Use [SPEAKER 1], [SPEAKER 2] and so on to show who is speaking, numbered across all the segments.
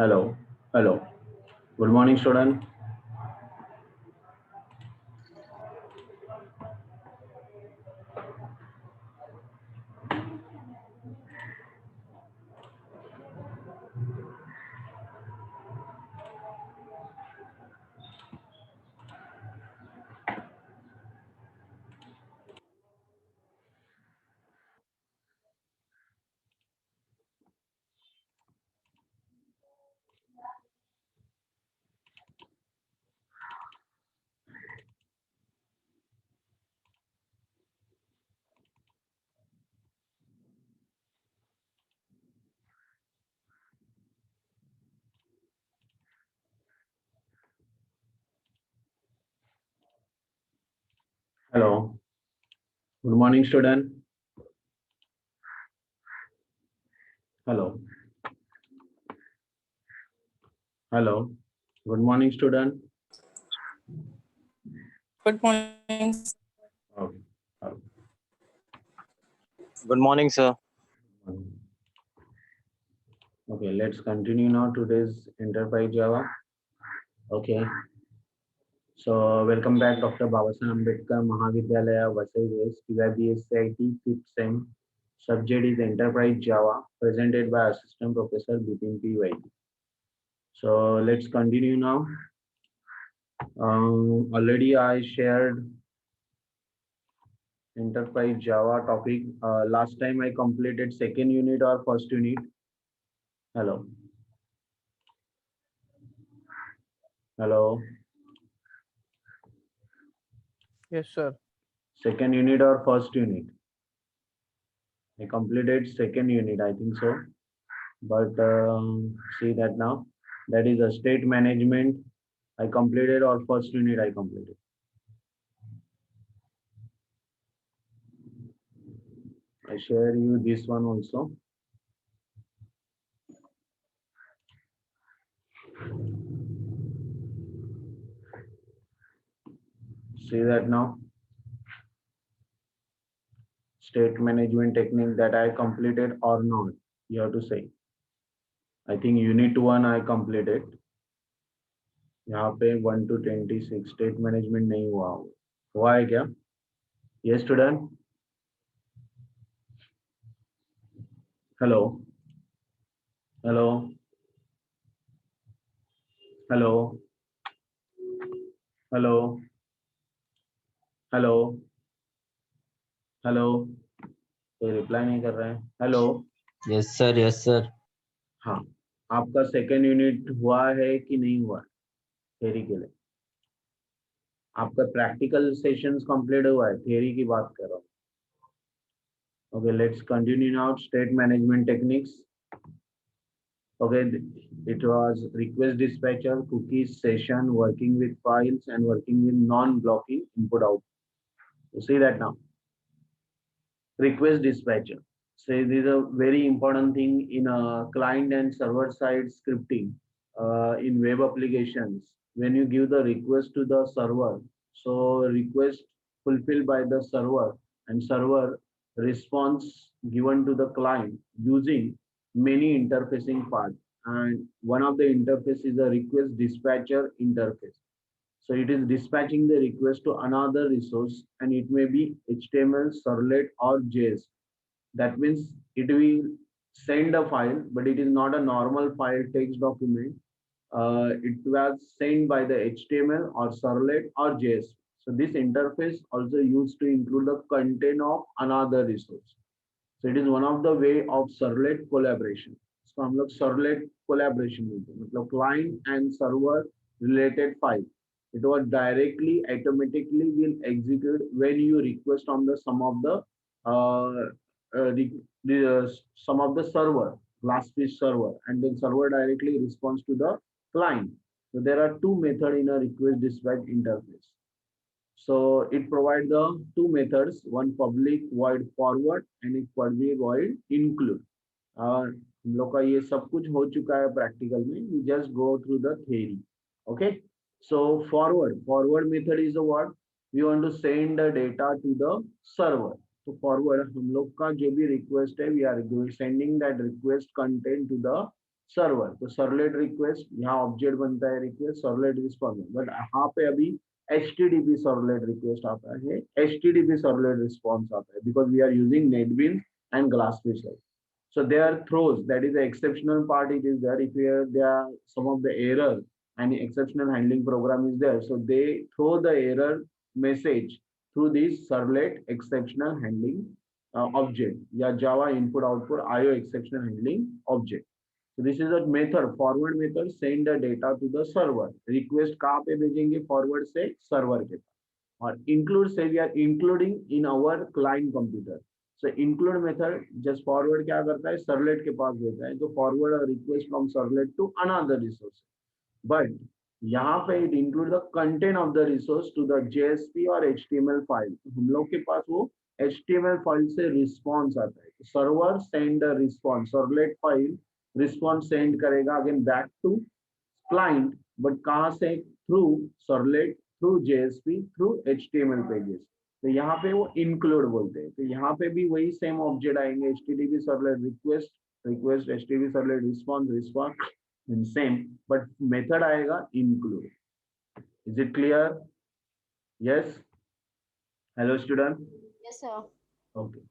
[SPEAKER 1] Hello, hello. Good morning, student. Hello. Good morning, student. Hello, hello. Good morning, student.
[SPEAKER 2] Good morning.
[SPEAKER 1] Okay. Okay.
[SPEAKER 3] Good morning, sir.
[SPEAKER 1] Okay, let's continue now today's Enterprise Java. Okay. So welcome back, Dr. Babasaheb Ambedkar Mahavidyalaya, Vasai West, TYBSCIT, 5th SEM. Subject is Enterprise Java, presented by Assistant Professor Bipin P. Vaidya. So let's continue now. Already I shared Enterprise Java topic. Last time I completed second unit or first unit. Hello. Hello.
[SPEAKER 2] Yes, sir.
[SPEAKER 1] Second unit or first unit? I completed second unit, I think so. But see that now. That is a state management. I completed or first unit I completed. I share you this one also. See that now. State management technique that I completed or not. You have to say. I think unit 1 I completed. यहाँ पे 1 to 26 state management नहीं हुआ है क्या? ये student, hello hello hello hello hello hello, कोई reply नहीं कर रहे हैं. Hello.
[SPEAKER 3] Yes, sir. Yes, sir.
[SPEAKER 1] हाँ, आपका सेकेंड यूनिट हुआ है कि नहीं हुआ थ्योरी के लिए? आपका प्रैक्टिकल सेशंस कंप्लीट हुआ है? थ्योरी की बात कर रहा हूँ. Okay, let's continue now. State management techniques. Okay, it was request dispatcher, cookies, session, working with files, and working with non-blocking input out. You see that now. Request dispatcher. So this is a very important thing in a client and server side scripting in web applications. When you give the request to the server, so request fulfilled by the server and server response given to the client using many interfacing parts, and one of the interface is a request dispatcher interface. So it is dispatching the request to another resource, and it may be HTML, Servlet, or JS. That means it will send a file, but it is not a normal file text document. It was sent by the HTML or Servlet or JS. So this interface also used to include the content of another resource. So it is one of the way of servlet collaboration. So हम लोग servlet collaboration बोलते हैं, मतलब client and server related file. It was directly automatically will execute when you request on the some of the some of the server, last fish server, and then server directly responds to the client. So there are two methods in a request dispatch interface. So it provides the two methods, one public void forward and एक public void include. हम लोग का ये सब कुछ हो चुका है प्रैक्टिकल में. We just go through the theory. Okay. So forward method is the what? We want to send the data to the server. So forward हम लोग का जो भी request है, we are sending that request content to the server, तो servlet request यहाँ object बनता है रिक्वेस्ट, सर्वलेट रिस्पॉन्स, बट यहाँ पे अभी HTTP सर्वलेट रिक्वेस्ट आता है, HTTP सर्वलेट रिस्पॉन्स आता है, because we are using NetBeans and GlassFish. So there are throws, that is the exceptional part it is there. If there are some of the error and exceptional handling program is there, so they throw the error message through this servlet exceptional handling object, या Java input output IO exceptional handling object. So this is a method, forward method, send the data to the server. Request कहाँ पे भेजेंगे? Forward से server के पास. और include से we are including in our client computer. So include method just forward क्या करता है? Servlet के पास भेजता है, तो forward a request from servlet to another resource. But यहाँ पे it include the content of the resource to the JSP or HTML file. हम लोग के पास वो HTML file से response आता है. Server send the response, servlet file response send करेगा again back to client, but कहाँ से? Through servlet, through JSP, through HTML pages. तो यहाँ पे वो include बोलते हैं. तो यहाँ पे भी वही same object आएंगे, HTTP servlet request, request, HTTP servlet response, response, and same, but method आएगा include. Is it clear? Yes. Hello student.
[SPEAKER 4] Yes, sir.
[SPEAKER 1] Okay.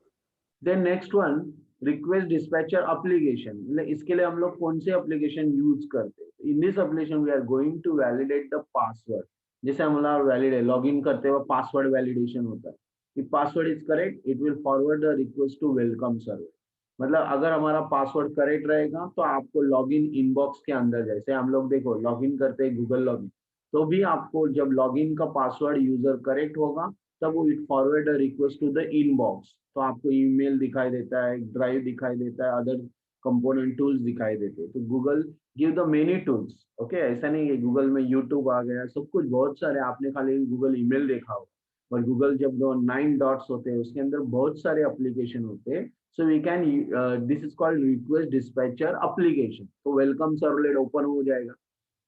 [SPEAKER 1] Then next one, request dispatcher application. इसके लिए हम लोग कौन से application use करते हैं? In this application we are going to validate the password. जैसे हम लोग validate login करते हुए password validation होता है. If password is correct, it will forward the request to welcome server. मतलब अगर हमारा पासवर्ड करेक्ट रहेगा तो आपको लॉगिन इनबॉक्स के अंदर, जैसे हम लोग देखो लॉगिन करते हैं गूगल लॉगिन, तो भी आपको जब लॉगिन का पासवर्ड यूजर करेक्ट होगा तब वो it forward a request to the inbox, तो आपको ईमेल दिखाई देता है, ड्राइव दिखाई देता है, अदर कंपोनेंट टूल्स दिखाई देते हैं. तो Google give the many tools. Okay, ऐसा नहीं है गूगल में यूट्यूब आ गया, सब कुछ बहुत सारे, आपने खाली गूगल ईमेल देखा हो, और गूगल जब 9 डॉट्स होते हैं उसके अंदर बहुत सारे एप्लीकेशन होते हैं. So we can this is called request dispatcher application. तो वेलकम सर्वलेट ओपन हो जाएगा.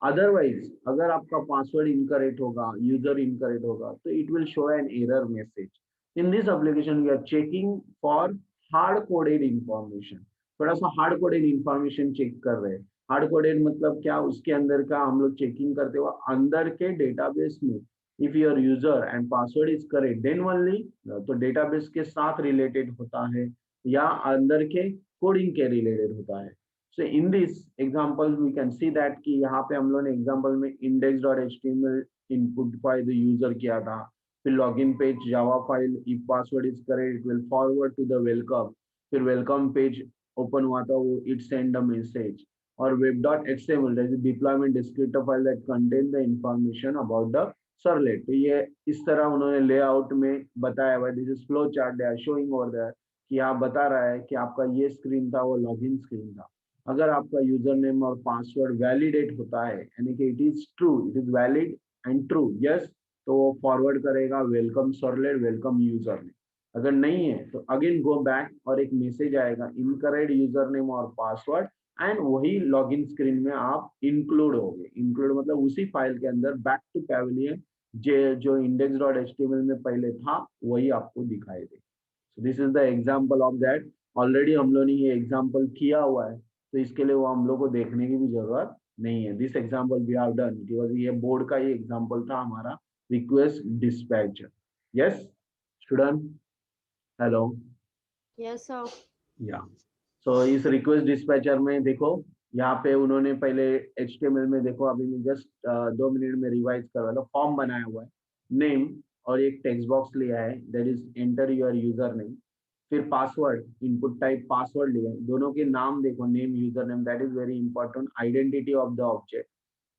[SPEAKER 1] अदरवाइज अगर आपका पासवर्ड इनकरेक्ट होगा, यूजर इनकरेक्ट होगा, तो it will show an error message. In this application we are checking for hard coded information. थोड़ा सा हार्ड कोडेड इंफॉर्मेशन चेक कर रहे हैं. हार्ड कोडेड मतलब क्या? उसके अंदर का हम लोग चेकिंग करते हुए अंदर के डेटाबेस में if your user and password is correct then only, तो डेटाबेस के साथ रिलेटेड होता है या अंदर के कोडिंग के रिलेटेड होता है. So in this example we can see that कि यहाँ पे हम लोगों ने एग्जांपल में index.html input by the user किया था, फिर login page Java file, if password is correct it will forward to the welcome, फिर वेलकम पेज ओपन हुआ था वो इट सेंड अ मैसेज, और web.xml that is deployment descriptor file that contain the information about the servlet. तो ये इस तरह उन्होंने लेआउट में बताया हुआ है. This is flow chart they are showing over there कि आप बता रहा है कि आपका ये स्क्रीन था, वो लॉगिन स्क्रीन था. अगर आपका यूजर नेम और पासवर्ड वैलिडेट होता है, यानी कि it is true, it is valid and true, yes, तो वो फॉरवर्ड करेगा welcome servlet, welcome user name. अगर नहीं है तो अगेन गो बैक और एक मैसेज आएगा इनकरेक्ट यूजर नेम और पासवर्ड, एंड वही लॉगिन स्क्रीन में आप इंक्लूड हो गए. इंक्लूड मतलब उसी फाइल के अंदर बैक टू पैवेलियन जो index.html में पहले था वही आपको दिखाई दे. So this is the example of that. Already हम लोग ने ये एग्जाम्पल किया हुआ है, तो इसके लिए वो हम लोग को देखने की भी जरूरत नहीं है. This example we have done because ये बोर्ड का ही एग्जाम्पल था हमारा request dispatcher. Yes student, hello.
[SPEAKER 4] Yes, sir.
[SPEAKER 1] या सो इस रिक्वेस्ट डिस्पैचर में देखो यहाँ पे उन्होंने पहले HTML में देखो, अभी मैं जस्ट 2 मिनट में रिवाइज कर रहा था, फॉर्म बनाया हुआ है, नेम और एक टेक्स्ट बॉक्स लिया है that is enter your user name, फिर पासवर्ड, इनपुट टाइप पासवर्ड लिया है, दोनों के नाम देखो, name user name, that is very important, identity of the object,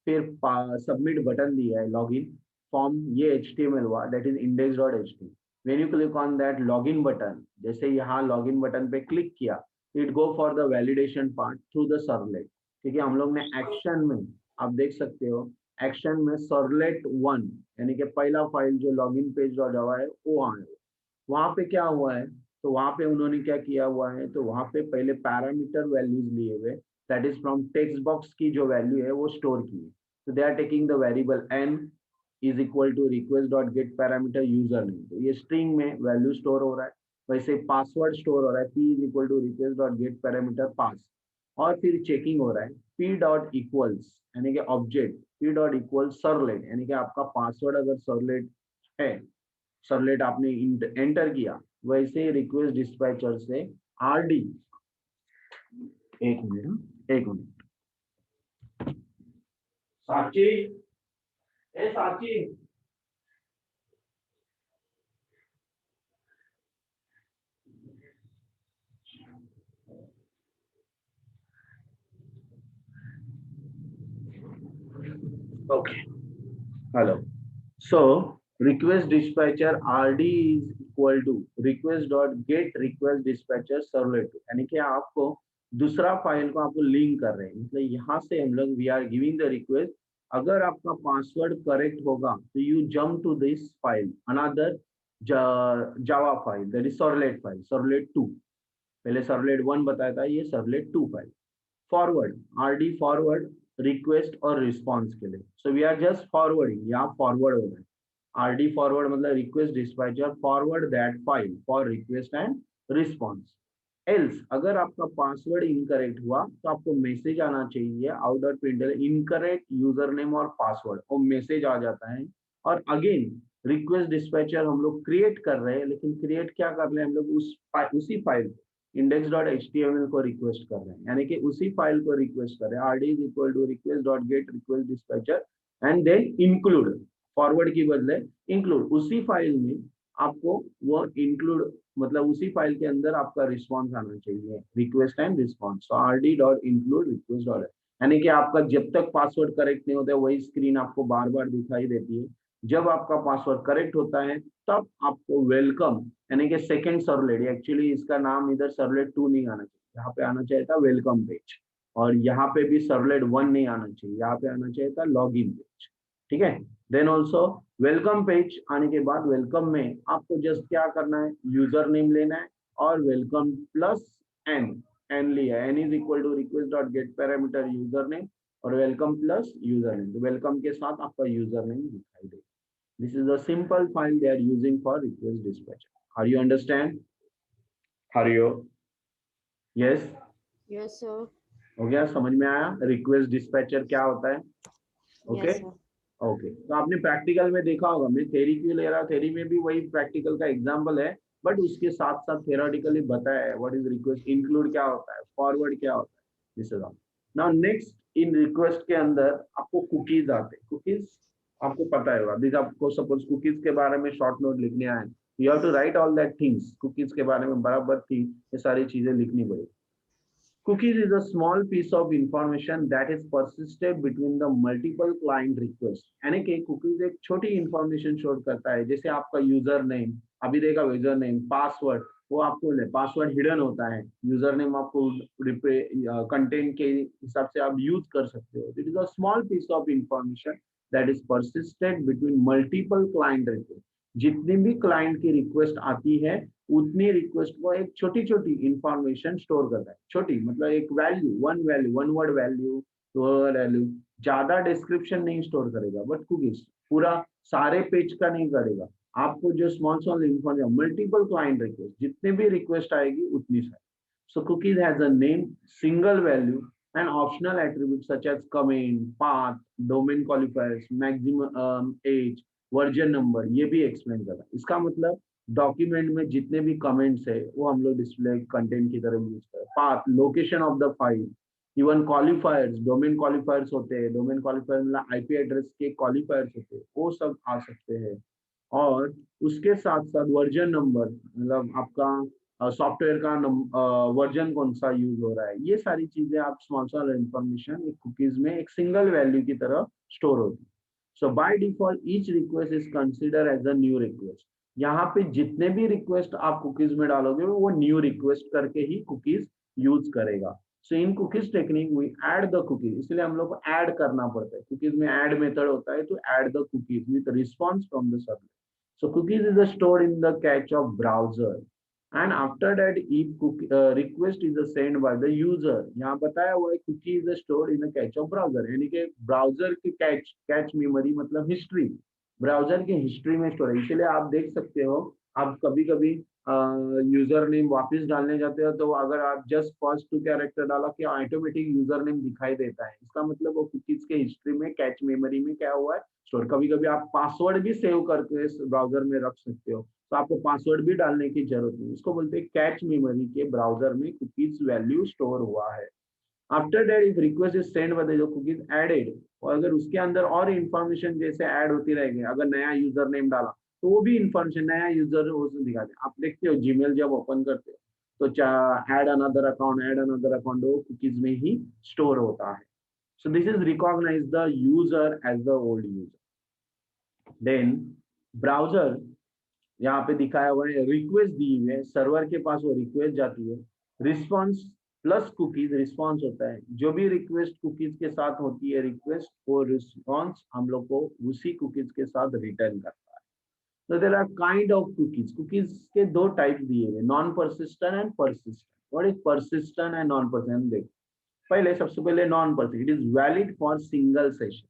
[SPEAKER 1] फिर सबमिट बटन दिया है, लॉगिन फॉर्म, ये HTML हुआ that is index.html. When you click on that login button, जैसे यहाँ लॉगिन बटन पे क्लिक किया, it go for the validation part through the servlet. क्योंकि हम लोग ने एक्शन में, आप देख सकते हो एक्शन में सर्वलेट 1 यानी कि पहला फाइल जो लॉगिन पेज डॉट जावा है वो आया. वहां पे क्या हुआ है, तो वहां पे उन्होंने क्या किया हुआ है, तो वहां पे पहले पैरामीटर वैल्यूज लिए हुए, that is from text box की जो वैल्यू है वो स्टोर की है. तो they are taking the variable n is equal to request dot get parameter user name, तो ये स्ट्रिंग में वैल्यू स्टोर हो रहा है. वैसे पासवर्ड स्टोर हो रहा है, p is equal to request dot get parameter pass, और फिर चेकिंग हो रहा है p डॉट इक्वल्स यानी कि object p dot equal servlet यानी कि आपका पासवर्ड अगर सर्वलेट है, सर्वलेट आपने एंटर किया, वैसे रिक्वेस्ट डिस्पैचर से आरडी, एक मिनट साची, ए साची, okay, hello. So request dispatcher RD is equal to request dot get request dispatcher servlet यानी कि आपको दूसरा फाइल को आपको लिंक कर रहे हैं, मतलब यहाँ से हम लोग we are giving the request, अगर आपका पासवर्ड करेक्ट होगा तो you jump to this file another Java file that is servlet file, servlet 2, पहले सर्वलेट 1 बताया था, ये servlet 2 file. Forward RD forward request और रिस्पॉन्स के लिए, so we are just forwarding, यहाँ फॉरवर्ड हो रहा है, आरडी फॉरवर्ड मतलब request dispatcher forward that file for request and response. Else अगर आपका पासवर्ड इनकरेक्ट हुआ तो आपको मैसेज आना चाहिए out dot प्रिंटल incorrect user name और पासवर्ड, वो मैसेज आ जाता है। और अगेन रिक्वेस्ट डिस्पैचर हम लोग क्रिएट कर रहे हैं, लेकिन क्रिएट क्या कर रहे हैं हम लोग, उसी फाइल index.html को रिक्वेस्ट कर रहे हैं, यानी कि उसी फाइल को रिक्वेस्ट कर रहे हैं, rd is equal to request dot get request dispatcher and then include, forward की बदले इंक्लूड, उसी फाइल में आपको वो इंक्लूड मतलब उसी फाइल के अंदर आपका रिस्पॉन्स आना चाहिए, request and response. So rd dot include request dot, यानी कि आपका जब तक पासवर्ड करेक्ट नहीं होता वही स्क्रीन आपको बार बार दिखाई देती है, जब आपका पासवर्ड करेक्ट होता है तब आपको वेलकम यानी कि सेकंड सर्वलेट, एक्चुअली इसका नाम इधर सर्वलेट 2 नहीं आना चाहिए, यहाँ पे आना चाहिए था वेलकम पेज, और यहाँ पे भी सर्वलेट 1 नहीं आना चाहिए, यहाँ पे आना चाहिए था लॉगिन पेज, ठीक है। देन ऑल्सो वेलकम पेज आने के बाद वेलकम में आपको जस्ट क्या करना है, यूजर नेम लेना है और वेलकम प्लस एन लिया, n is equal to request dot get parameter user name और वेलकम प्लस यूजर नेम, तो वेलकम के साथ आपका यूजर नेम दिखाई देगा। This is a simple file they are using for request dispatcher. Are you understand? Are you? Yes.
[SPEAKER 4] Yes, sir.
[SPEAKER 1] हो गया, समझ में आया रिक्वेस्ट डिस्पैचर क्या होता है? Okay
[SPEAKER 4] Yes, sir.
[SPEAKER 1] ओके, तो आपने प्रैक्टिकल में देखा होगा, मैं थ्योरी क्यों ले रहा, थ्योरी में भी वही प्रैक्टिकल का एग्जांपल है, बट उसके साथ साथ थ्योरेटिकली बताया है व्हाट इज रिक्वेस्ट, इंक्लूड क्या होता है, फॉरवर्ड क्या होता है, this is all. Now next, in request के अंदर आपको कुकीज आते हैं, कुकीज आपको पता है, अभी आपको सपोज कुकीज के बारे में शॉर्ट नोट लिखने आए, you have to write all that things, cookies के बारे में बराबर थी ये सारी चीजें लिखनी पड़ेगी। Cookies is a small piece of information that is persisted between the multiple client requests, यानी कि कुकीज एक छोटी इंफॉर्मेशन शोर करता है, जैसे आपका यूजर नेम, अभी देखा यूजर नेम, पासवर्ड, वो आपको पासवर्ड हिडन होता है, यूजर नेम आपको कंटेंट के हिसाब से आप यूज कर सकते हो। It is a small piece of information that is persisted between multiple client request, जितनी भी क्लाइंट की रिक्वेस्ट आती है उतनी रिक्वेस्ट को एक छोटी छोटी इंफॉर्मेशन स्टोर करता है, छोटी मतलब एक value, one word value, two word value, ज्यादा डिस्क्रिप्शन नहीं स्टोर करेगा, बट कुकीज पूरा सारे पेज का नहीं करेगा, आपको जो small information, multiple client request, जितने भी रिक्वेस्ट आएगी उतनी सारी। So cookies has a name, single value and optional attributes such as comment, path, domain qualifiers, maximum age, version number, ये भी एक्सप्लेन करा। इसका मतलब डॉक्यूमेंट में जितने भी कमेंट्स है वो हम लोग डिस्प्ले कंटेंट की तरह यूज करें, path, location of the file, even क्वालिफायर्स, domain क्वालिफायर्स होते हैं, डोमेन क्वालिफायर मतलब आईपी एड्रेस के क्वालिफायर्स होते हैं, वो सब आ सकते हैं। और उसके साथ साथ वर्जन नंबर मतलब आपका सॉफ्टवेयर का वर्जन कौन सा यूज हो रहा है, ये सारी चीजें आप स्मॉल इंफॉर्मेशन एक कुकीज में एक सिंगल वैल्यू की तरह स्टोर होती है। So by default each request is consider as a new request, यहाँ पे जितने भी रिक्वेस्ट आप कुकीज में डालोगे वो न्यू रिक्वेस्ट करके ही कुकीज यूज करेगा। So in cookies technique we add the cookies, इसलिए हम लोग को ऐड करना पड़ता है, कुकीज में ऐड मेथड होता है, तो add the cookies with response from the server. So cookies is stored in the catch of browser and after that if request is sent by the user, यहाँ बताया हुआ है cookie is stored in a cache of browser, यानी कि browser की cache memory मतलब history, browser की history में स्टोर है। इसलिए आप देख सकते हो, आप कभी कभी यूजर नेम वापस डालने जाते हो तो अगर आप जस्ट फर्स्ट 2 कैरेक्टर डाला कि ऑटोमेटिक यूजर नेम दिखाई देता है, इसका मतलब वो कुकीज के हिस्ट्री में कैच मेमोरी में क्या हुआ है स्टोर। कभी कभी आप पासवर्ड भी सेव करके इस ब्राउजर में रख सकते हो, तो आपको पासवर्ड भी डालने की जरूरत नहीं। इसको बोलते हैं कैच मेमोरी के ब्राउजर में कुकीज वैल्यू स्टोर हुआ है। After that if request is send by the cookies added, और अगर उसके अंदर और इंफॉर्मेशन जैसे ऐड होती रहेगी, अगर नया यूजर नेम डाला तो वो भी इंफॉर्मेशन नया यूजर उसमें दिखाते हैं। आप देखते हो जीमेल जब ओपन करते हो तो ऐड अनदर अकाउंट वो कुकीज में ही स्टोर होता है। So this is recognise the user as the old user. Then browser यहाँ पे दिखाया हुआ है, रिक्वेस्ट दी हुई है, सर्वर के पास वो रिक्वेस्ट जाती है, रिस्पॉन्स प्लस कुकीज रिस्पॉन्स होता है। जो भी रिक्वेस्ट कुकीज के साथ होती है रिक्वेस्ट, वो रिस्पॉन्स हम लोग को उसी कुकीज के साथ रिटर्न करता है। तो there are kind of cookies. Cookies के दो टाइप दिए हुए, non persistent and persistent. What is persistent and non persistent? देखो पहले सबसे पहले non persistent, it is valid for single session.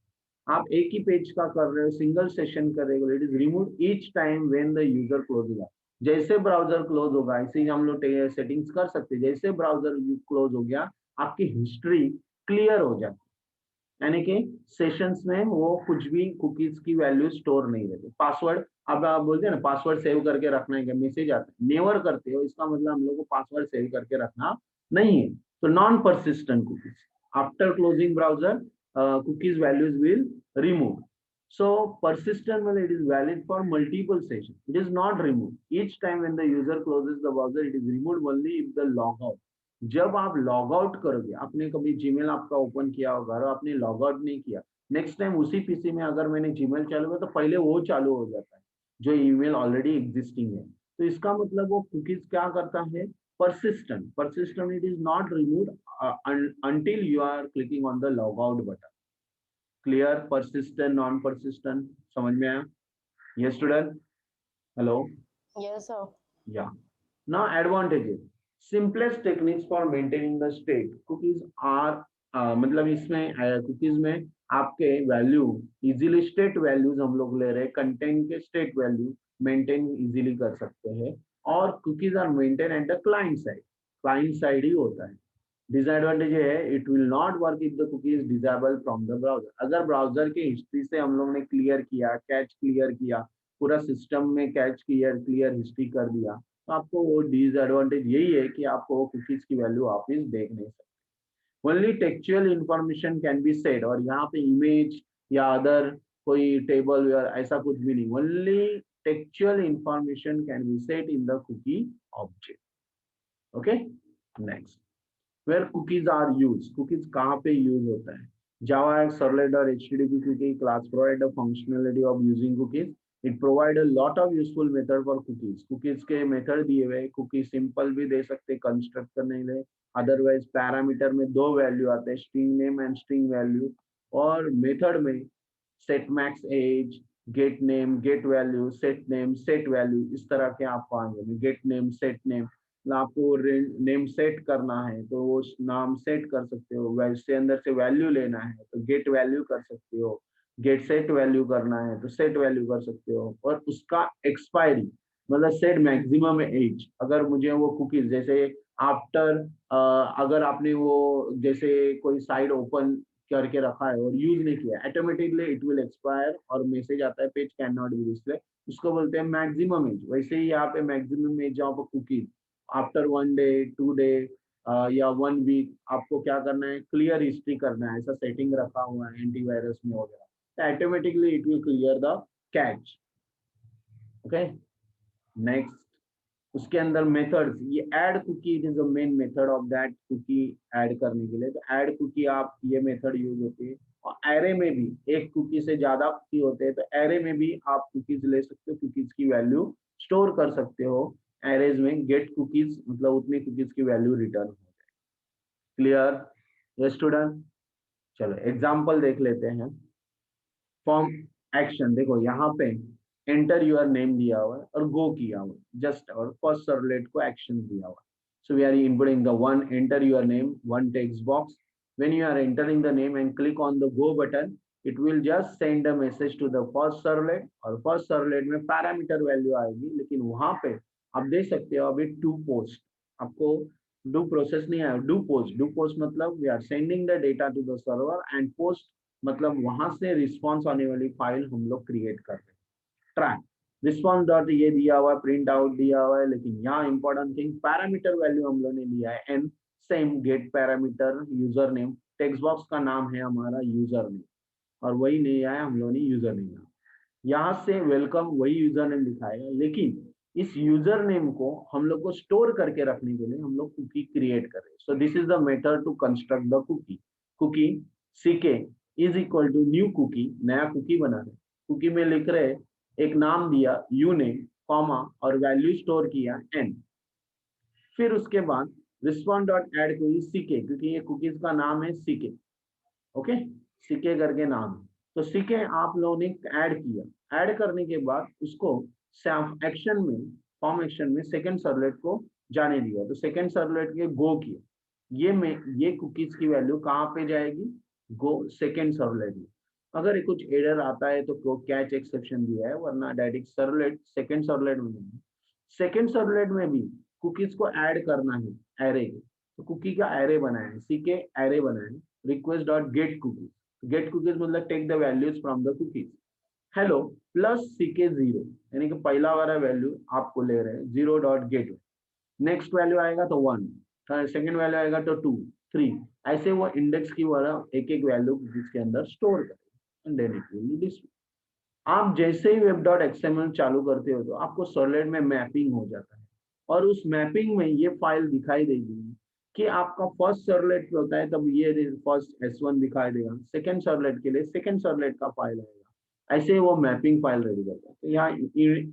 [SPEAKER 1] आप एक ही पेज का कर रहे हो, सिंगल सेशन करेगा, it is remove each time when the user close होगा। जैसे ब्राउजर क्लोज होगा ऐसे ही हम लोग सेटिंग्स कर सकते हैं। जैसे ब्राउजर क्लोज हो गया आपकी हिस्ट्री क्लियर हो जाती है, यानी कि सेशंस में वो कुछ भी कुकीज की वैल्यू स्टोर नहीं रहती। पासवर्ड, अब आप बोलते हैं ना पासवर्ड सेव करके रखना है, क्या मैसेज आता है, नेवर करते हो, इसका मतलब हम लोग को पासवर्ड सेव करके रखना नहीं है। तो non persistent cookies, after closing browser cookies values will remove. So persistent means it is valid for multiple sessions. It is not removed. Each time when the user closes the browser, it is removed only if the logout. जब आप log out करोगे, आपने कभी Gmail आपका open किया होगा और आपने लॉग आउट नहीं किया, नेक्स्ट टाइम उसी पीसी में अगर मैंने जीमेल चालू किया तो पहले वो चालू हो जाता है जो ईमेल ऑलरेडी एग्जिस्टिंग है। तो इसका मतलब वो कुकीज क्या करता है, persistent. Persistent, it is not removed until you are clicking on the logout button. Clear? Persistent, non-persistent. समझ में आया? Yes, student. Hello.
[SPEAKER 4] Yes, sir.
[SPEAKER 1] Yeah. Now advantages. Simplest techniques for maintaining the state. Cookies are मतलब इसमें cookies में आपके value easily state values हम लोग ले रहे हैं, कंटेंट के स्टेट वैल्यू मेंटेन इजीली कर सकते हैं। और cookies are maintain at the client side ही होता है। डिसएडवांटेज ये है, it will not work if the cookie is disable from the browser. अगर ब्राउजर के हिस्ट्री से हम लोग ने क्लियर किया, कैच क्लियर किया, पूरा सिस्टम में कैच क्लियर हिस्ट्री कर दिया, तो आपको वो डिसएडवांटेज यही है कि आपको वो कुकीज की वैल्यू वापस देख नहीं सकते। Only textual information can be set, और यहाँ पे इमेज या अदर कोई टेबल या ऐसा कुछ भी नहीं, only textual information can be set in the cookie object. Okay, next, where cookies are used. Cookies कहाँ पे यूज होता है? Java Servlet और HTTP cookie class provide the functionality of using cookies. It provide a lot of useful method for cookies. Cookies के method दिए हुए, cookie simple भी दे सकते कंस्ट्रक्ट करने के लिए, अदरवाइज पैरामीटर में दो वैल्यू आते हैं, string name and string value, और मेथड में set max age, get name, get value, set name, set value, इस तरह के आपको आएंगे। गेट नेम, सेट नेम, आपको नेम सेट करना है तो वो नाम सेट कर सकते हो, वैसे अंदर से वैल्यू लेना है तो गेट वैल्यू कर सकते हो, गेट सेट वैल्यू करना है तो सेट वैल्यू कर सकते हो। और उसका एक्सपायरी मतलब सेट मैक्सिमम एज, अगर मुझे वो कुकीज जैसे आफ्टर अगर आपने वो जैसे कोई साइट ओपन करके रखा है और यूज नहीं किया, ऑटोमेटिकली इट विल एक्सपायर और मैसेज आता है page can not be display, उसको बोलते हैं मैक्सिमम एज। वैसे ही यहाँ पे maximum age of cookies after 1 day 2 day या 1 वीक आपको क्या करना है, क्लियर हिस्ट्री करना है, ऐसा सेटिंग रखा हुआ है एंटीवायरस में वगैरह, तो automatically it will clear the cache. Okay, next, उसके अंदर मेथड्स, ये add cookie, it is the main method of that cookie add करने के लिए। तो ऐड कुकी आप ये मेथड यूज होती है। और एरे में भी एक कुकी से ज्यादा कुकी होते हैं, तो एरे में भी आप कुकीज ले सकते हो, कुकीज की वैल्यू स्टोर कर सकते हो एरेज में। गेट कुकीज मतलब उतनी कुकीज की वैल्यू रिटर्न हो जाए। क्लियर? यस स्टूडेंट, चलो एग्जाम्पल देख लेते हैं। फॉर्म एक्शन देखो, यहाँ पे एंटर यूर नेम दिया हुआ है और गो किया हुआ है जस्ट, और फर्स्ट सर्वलेट को एक्शन दिया हुआ है। So we are inputting the one enter your name, one text box. When you are entering the name and click on the go button, it will just send a message to the first servlet, और first servlet में parameter value आएगी, लेकिन वहां पे आप देख सकते हो अभी टू पोस्ट, आपको डू प्रोसेस नहीं आया, डू पोस्ट। डू पोस्ट मतलब we are sending the data to the server and post मतलब वहां से रिस्पॉन्स आने वाली फाइल हम लोग क्रिएट कर रहे हैं। ट्रैक रिस्पॉन्स डॉट ये दिया हुआ है, प्रिंट आउट दिया हुआ है, लेकिन यहाँ इंपॉर्टेंट थिंग पैरामीटर वैल्यू हम लोग ने लिया है and same get parameter user name, text box का नाम है हमारा यूजर नेम और वही नहीं आया हम लोग ने यूजर नेम। यहाँ से वेलकम वही यूजर नेम दिखाएगा, लेकिन इस यूजर नेम को हम लोग को स्टोर करके रखने के लिए हम लोग कुकी क्रिएट कर रहे हैं। So this is the method to construct the cookie. Cookie ck is equal to new cookie, नया कुकी बना रहे। कुकी में लिख रहे एक नाम दिया यू नेम कॉमा और वैल्यू स्टोर किया n, फिर उसके बाद रिस्पॉन्ड डॉट एड कोई ck, क्योंकि ये कुकीज का नाम है ck, ओके ck करके नाम है। तो ck आप लोगों ने ऐड किया, ऐड करने के बाद उसको एक्शन में, फॉर्म एक्शन में सेकंड सर्वलेट को जाने दिया, तो सेकंड सर्वलेट के गो किया, ये कुकीज की वैल्यू कहाँ पे जाएगी, गो सेकंड सर्वलेट में। अगर कुछ एरर आता है तो कैच एक्सेप्शन दिया है, वरना डायरेक्ट सर्वलेट सेकंड सर्वलेट में नहीं। सेकंड सर्वलेट में भी कुकीज को ऐड करना है एरे के, तो कुकी का एरे बनाया है, ck एरे बनाया है, request dot get cookies, get cookies मतलब take the values from the cookies, hello plus ck 0, यानी कि पहला वाला वैल्यू आपको ले रहे हैं 0 डॉट गेट, नेक्स्ट वैल्यू आएगा तो 1, सेकंड वैल्यू आएगा तो 2 3, ऐसे वो इंडेक्स की वाला एक एक वैल्यू जिसके अंदर स्टोर करें and then it will be display. आप जैसे ही वेब डॉट एक्सएमएल चालू करते हो तो आपको सर्वलेट में मैपिंग हो जाता है और उस मैपिंग में ये फाइल दिखाई देगी कि आपका फर्स्ट सर्वलेट पे होता है तब ये फर्स्ट s1 दिखाई देगा, सेकंड सर्वलेट के लिए सेकंड सर्वलेट का फाइल आएगा, ऐसे वो मैपिंग फाइल रेडी करता है। तो यहाँ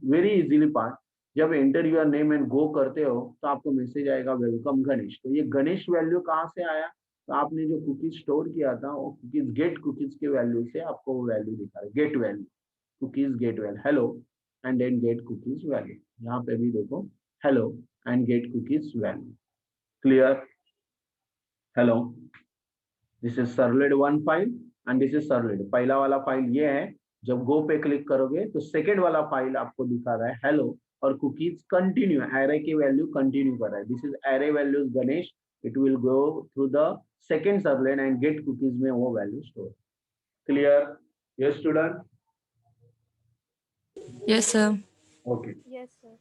[SPEAKER 1] वेरी इजीली पार्ट, जब enter your name and go करते हो तो आपको मैसेज आएगा वेलकम गणेश। तो ये गणेश वैल्यू कहाँ से आया, तो आपने जो कुकीज स्टोर किया था वो कुकीज गेट कुकीज के वैल्यू से आपको वो वैल्यू दिखा रहा है, get value cookies get value hello and then get cookies value. यहाँ पे भी देखो hello and get cookies value, clear, hello this is servlet 1 file and this is servlet, पहला वाला फाइल ये है, जब गो पे क्लिक करोगे तो सेकेंड वाला फाइल आपको दिखा रहा है हेलो और कुकीज कंटिन्यू, एरे की वैल्यू कंटिन्यू कर रहा है, this is array values Ganesh, it will go through the second servlet and get cookies में वो value store. Clear, yes student?
[SPEAKER 5] Yes, sir.
[SPEAKER 1] Okay.
[SPEAKER 4] Yes, sir.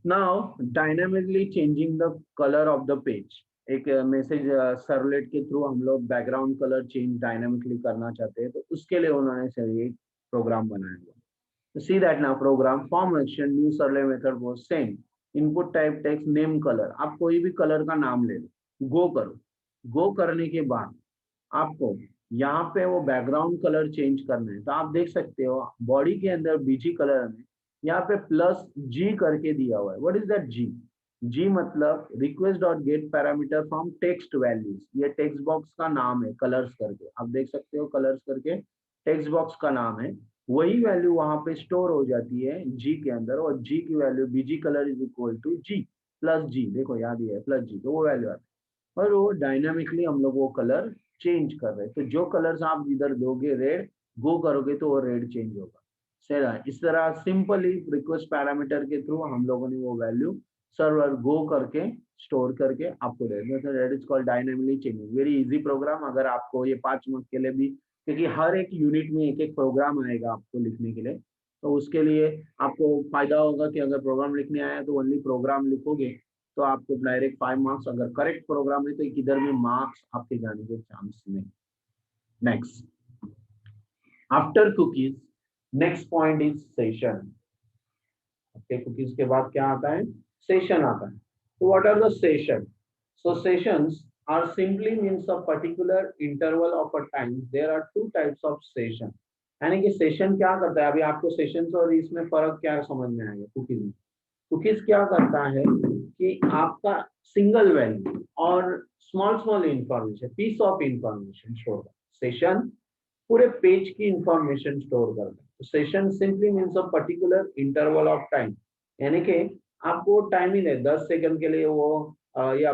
[SPEAKER 1] Now dynamically changing the color of the page, एक message servlet के through हम लोग background colour change dynamically करना चाहते हैं, तो उसके लिए उन्होंने सही एक प्रोग्राम बनाया हुआ। तो see that now program form action new servlet method was same input type text name colour, आप कोई भी कलर का नाम ले लो, गो करो, गो करने के बाद आपको यहाँ पे वो बैकग्राउंड कलर चेंज करना है। तो आप देख सकते हो बॉडी के अंदर बीजी कलर में यहाँ पे प्लस जी करके दिया हुआ है। व्हाट इज दैट जी? जी मतलब request dot get parameter from text values, ये टेक्स्ट बॉक्स का नाम है कलर्स करके, आप देख सकते हो कलर्स करके टेक्स्ट बॉक्स का नाम है, वही वैल्यू वहां पे स्टोर हो जाती है जी के अंदर, और जी की value BG colour is equal to G plus G, देखो याद ही है प्लस जी, तो वो वैल्यू आती है और वो डायनामिकली हम लोग वो कलर चेंज कर रहे हैं। तो जो कलर्स आप इधर दोगे रेड, गो करोगे तो वो रेड चेंज होगा। इस तरह सिंपली रिक्वेस्ट पैरामीटर के थ्रू हम लोगों ने वो वैल्यू सर्वर गो करके स्टोर करके आपको दे दिया। That is called dynamically changing, very easy program. अगर आपको ये 5 मार्क्स के लिए भी, क्योंकि हर एक यूनिट में एक एक प्रोग्राम आएगा आपको लिखने के लिए, तो उसके लिए आपको फायदा होगा कि अगर प्रोग्राम लिखने आया तो ओनली प्रोग्राम लिखोगे तो आपको डायरेक्ट 5 मार्क्स, अगर करेक्ट प्रोग्राम है तो किधर भी मार्क्स आपके जाने के चांस नहीं। Next, after cookies next point is session. आपके कुकीज के बाद क्या आता है? सेशन आता है। तो what are the session? So sessions are simply means a particular interval of a time. There are 2 types of session, यानी कि सेशन क्या करता है, अभी आपको सेशंस और इसमें फर्क क्या समझ में आएगा। कुकीज में कुकीज क्या करता है कि आपका सिंगल वैल्यू और small information, piece of information store करता है। सेशन पूरे पेज की इंफॉर्मेशन स्टोर करता है। तो session simply means a particular interval of time, यानी कि आपको टाइम ही नहीं, 10 सेकंड के लिए वो या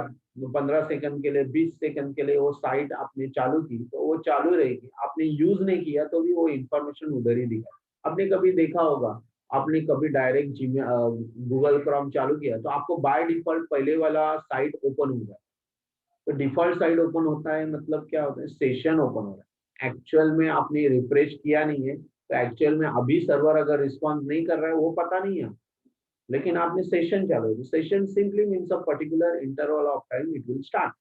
[SPEAKER 1] 15 सेकंड के लिए, 20 सेकंड के लिए वो साइट आपने चालू की तो वो चालू रहेगी, आपने यूज नहीं किया तो भी वो इंफॉर्मेशन उधर ही दिखा। आपने कभी देखा होगा आपने कभी डायरेक्ट गूगल क्रोम चालू किया तो आपको बाय डिफॉल्ट पहले वाला साइट ओपन होगा। तो डिफॉल्ट साइट ओपन होता है मतलब क्या होता है, सेशन ओपन हो रहा है। एक्चुअल में आपने रिफ्रेश किया नहीं है, तो एक्चुअल में अभी सर्वर अगर रिस्पॉन्स नहीं कर रहा है वो पता नहीं है, लेकिन आपने सेशन चालू, session simply means a particular interval of time it will start.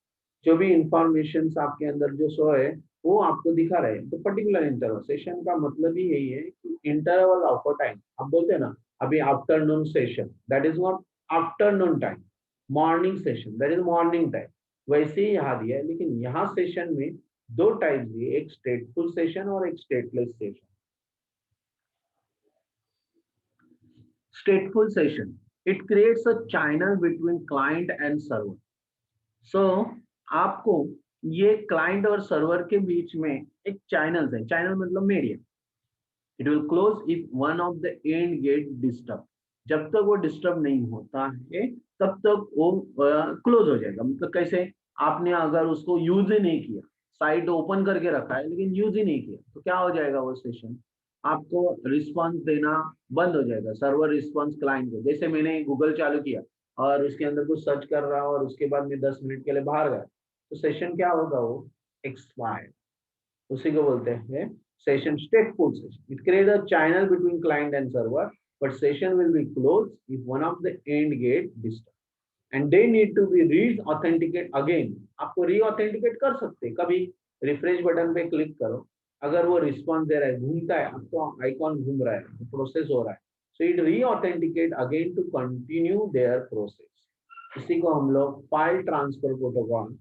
[SPEAKER 1] जो भी इंफॉर्मेशन आपके अंदर जो शो है वो आपको दिखा रहे हैं। तो पर्टिकुलर इंटरवल, सेशन का मतलब ही यही है कि इंटरवल ऑफ अ टाइम। आप बोलते हैं ना अभी afternoon session, that is not afternoon time, morning session that is morning time. वैसे ही यहाँ दिया है, लेकिन यहाँ सेशन में दो टाइप दिए, एक स्टेटफुल सेशन और एक stateless session. stateful session, it creates a channel between client and server. So आपको ये क्लाइंट और सर्वर के बीच में एक चैनल है, चैनल मतलब media. It will close if one of the end get disturb, जब तक वो डिस्टर्ब नहीं होता है तब तक वो क्लोज हो जाएगा। मतलब कैसे, आपने अगर उसको यूज ही नहीं किया, साइट ओपन करके रखा है लेकिन यूज ही नहीं किया, तो क्या हो जाएगा, वो सेशन आपको रिस्पांस देना बंद हो जाएगा, सर्वर रिस्पांस क्लाइंट को। जैसे मैंने गूगल चालू किया और उसके अंदर कुछ सर्च कर रहा और उसके बाद में 10 मिनट के लिए बाहर गया, तो सेशन क्या होगा, वो एक्सपायर। उसी को बोलते हैं session, stateful session. It creates a channel between client and server, but session will be closed if one of the end get disturbed. And they need to be re-authenticate again. आपको re-authenticate कर सकते हैं, कभी refresh button पे click करो, अगर वो response दे रहा है, घूमता है, आपको आइकॉन घूम रहा है, प्रोसेस हो रहा है, so it re-authenticate again to continue their process. इसी को हम लोग फाइल ट्रांसफर प्रोटोकॉल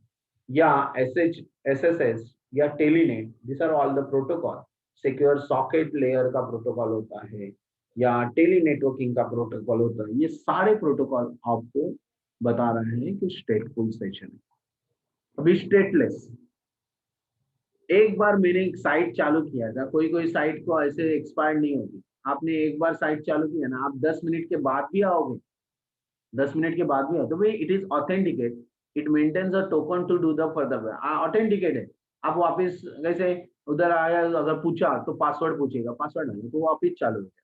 [SPEAKER 1] या SSS या Telnet, this are all the protocol. Secure socket layer का प्रोटोकॉल होता है या टेली नेटवर्किंग का प्रोटोकॉल होता है, ये सारे प्रोटोकॉल आपको बता रहे हैं कि स्टेटफुल सेशन है। अभी स्टेटलेस, एक बार मैंने एक साइट चालू किया था, कोई कोई साइट को ऐसे एक्सपायर नहीं होती, आपने एक बार साइट चालू किया ना, आप 10 मिनट के बाद भी आओगे, 10 मिनट के बाद भी आओ तो भाई it is authenticate, it maintains a token to do the further, authenticate है। आप वापस जैसे उधर आया, अगर पूछा तो पासवर्ड पूछेगा, पासवर्ड डालो तो वापस चालू हो जाए।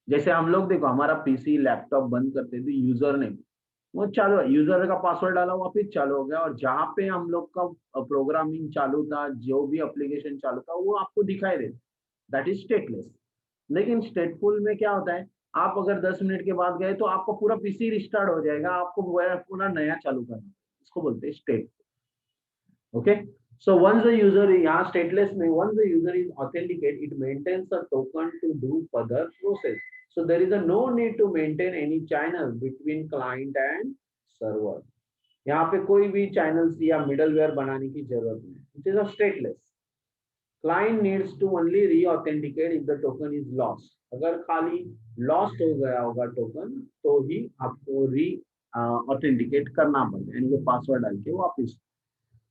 [SPEAKER 1] जैसे हम लोग देखो, हमारा पीसी लैपटॉप बंद करते थे, यूजर ने वो चालू है, यूजर का पासवर्ड डाला वापस चालू हो गया, और जहाँ पे हम लोग का प्रोग्रामिंग चालू था, जो भी एप्लीकेशन चालू था, वो आपको दिखाई दे, दैट इज स्टेटलेस। लेकिन स्टेटफुल में क्या होता है, आप अगर 10 मिनट के बाद गए तो आपका पूरा पीसी रिस्टार्ट हो जाएगा, आपको पूरा नया चालू करना, इसको बोलते हैं state. Okay, so once the user, यहाँ stateless में once the user is authenticate, it maintains a token to do further process. So there is a no need to maintain any channel between client and server. यहाँ पे कोई भी channels या middleware बनाने की जरूरत नहीं, it is a stateless. Client needs to only re-authenticate if the token is lost. अगर खाली lost हो गया होगा टोकन, तो ही आपको re-authenticate करना पड़ेगा, यानी कि पासवर्ड डाल के वापस।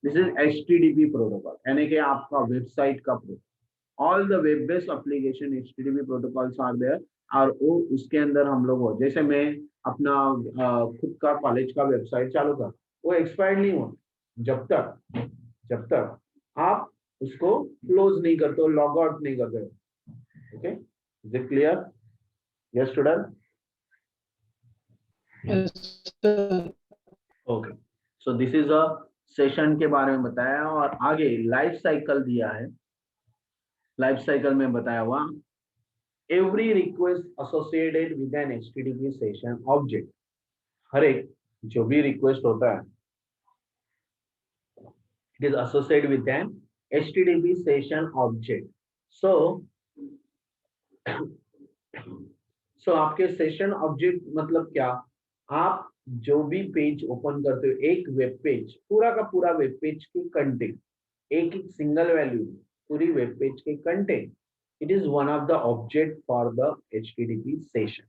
[SPEAKER 1] This is HTTP protocol, यानी कि आपका वेबसाइट का protocol. All the web based application HTTP protocols are there, और वो उसके अंदर हम लोग हो, जैसे मैं अपना खुद का कॉलेज का वेबसाइट चालू कर, वो एक्सपायर्ड नहीं होता जब तक आप उसको क्लोज नहीं करते हो, लॉग आउट नहीं करते हो। Okay, is it clear? Yes student?
[SPEAKER 2] Yes, sir.
[SPEAKER 1] Okay, so this is a session के बारे में बताया, और आगे लाइफ साइकिल दिया है। लाइफ साइकिल में बताया हुआ, every request associated with an HTTP session object, हर एक जो भी रिक्वेस्ट होता है, it is associated with an HTTP session object. So आपके सेशन ऑब्जेक्ट मतलब क्या, आप जो भी पेज ओपन करते हो, एक वेब पेज, पूरा का पूरा वेब पेज की कंटेंट, एक एक सिंगल वैल्यू पूरी वेब पेज के content, it is one of the object for the HTTP session.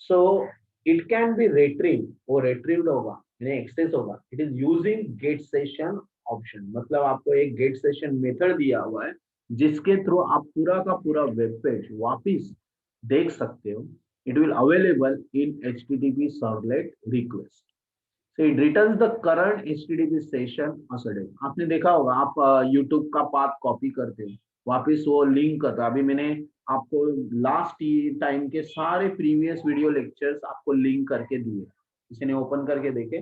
[SPEAKER 1] So it can be retrieve, वो रिट्रीव्ड होगा, यानी एक्सेस होगा, it is using get session option. मतलब आपको एक गेट सेशन मेथड दिया हुआ है जिसके थ्रू आप पूरा का पूरा वेब पेज वापिस देख सकते हो। It will available in HTTP servlet request. So it returns the current HTTP session as a day. आपने देखा होगा, आप YouTube का पाथ कॉपी करते हो, वापिस वो लिंक करता, अभी मैंने आपको लास्ट टाइम के सारे प्रीवियस वीडियो लेक्चर्स आपको लिंक करके दिए। किसी ने ओपन करके देखे?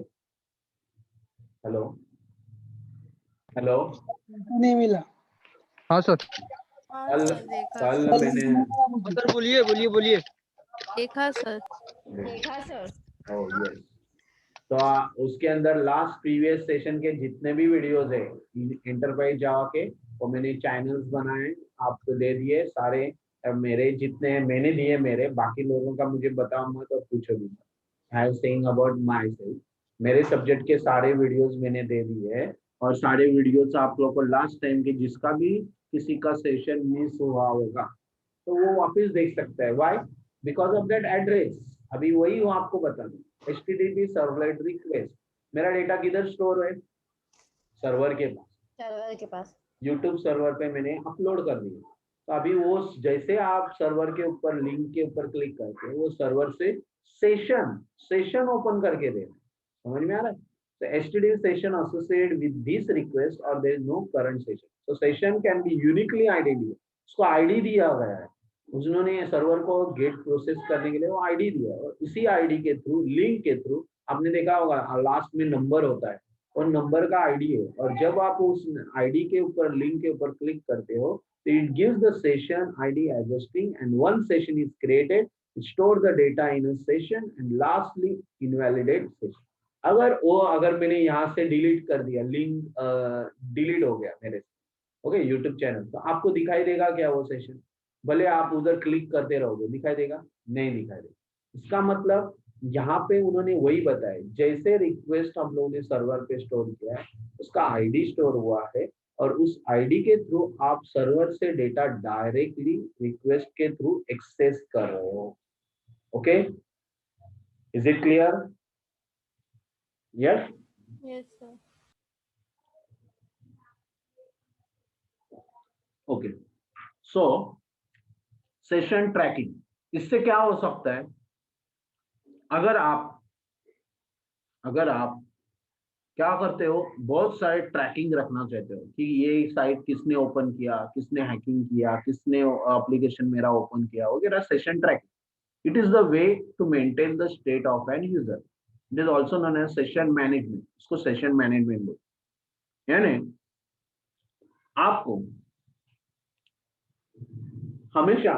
[SPEAKER 1] Hello hello.
[SPEAKER 2] नहीं मिला।
[SPEAKER 5] हाँ सर।
[SPEAKER 4] हाँ
[SPEAKER 1] कल
[SPEAKER 4] सर देखा
[SPEAKER 1] कल
[SPEAKER 4] सर।
[SPEAKER 1] मैंने
[SPEAKER 5] सर बोलिए बोलिए बोलिए।
[SPEAKER 4] देखा सर। देखा सर।
[SPEAKER 1] Oh yes. तो उसके अंदर लास्ट प्रीवियस सेशन के जितने भी वीडियोस है एंटरप्राइज जावा के, वो मैंने चैनल्स बनाए, आपको दे दिए सारे। मेरे जितने मैंने दिए, मेरे बाकी लोगों का मुझे बताओ मत और पूछो भी मत। I am saying about my self, मेरे सब्जेक्ट के सारे वीडियोस मैंने दे दिए हैं। और सारे वीडियोस आप लोगों को लास्ट टाइम के जिसका भी किसी का सेशन मिस हुआ होगा तो वो वापस देख सकता है। Why? Because of that address. अभी वही हूँ आपको बताना। HTTP सर्वलेट रिक्वेस्ट, मेरा डेटा किधर स्टोर है? सर्वर के पास,
[SPEAKER 4] सर्वर के पास।
[SPEAKER 1] यूट्यूब सर्वर पे मैंने अपलोड कर दिया। तो अभी वो जैसे आप सर्वर के ऊपर लिंक के ऊपर क्लिक करते हैं, वो सर्वर से सेशन सेशन ओपन करके दे रहे हैं। समझ में आ रहा है? तो HTTP session associated with this request or there is no current session. So session can be uniquely identified. उसको आईडी दिया गया है, उन्होंने सर्वर को गेट प्रोसेस करने के लिए वो आईडी दिया है। और उसी आईडी के थ्रू, लिंक के थ्रू, आपने देखा होगा लास्ट में नंबर होता है और नंबर का आईडी है। और जब आप उस आईडी के ऊपर, लिंक के ऊपर क्लिक करते हो तो it gives the session ID as a string and one session is created, store the data in a session and lastly invalidate session. अगर मैंने यहाँ से डिलीट कर दिया, लिंक डिलीट हो गया मेरे से, ओके, यूट्यूब चैनल, तो आपको दिखाई देगा क्या वो सेशन? भले आप उधर क्लिक करते रहोगे, दिखाई देगा? नहीं दिखाई देगा। इसका मतलब यहाँ पे उन्होंने वही बताया, जैसे रिक्वेस्ट हम लोगों ने सर्वर पे स्टोर किया है, उसका आईडी स्टोर हुआ है और उस आईडी के थ्रू आप सर्वर से डेटा डायरेक्टली रिक्वेस्ट के थ्रू एक्सेस कर रहे हो। Okay, is it clear? Yes.
[SPEAKER 4] Yes sir.
[SPEAKER 1] Okay, so session trekking, इससे क्या हो सकता है? अगर आप क्या करते हो, बहुत सारे ट्रैकिंग रखना चाहते हो कि ये साइट किसने ओपन किया, किसने हैकिंग किया, किसने एप्लीकेशन मेरा ओपन किया वगैरह, session tracking. It is the way to maintain the state of an user. It is also known as session management. इसको सेशन मैनेजमेंट बोलते हैं। यानी आपको हमेशा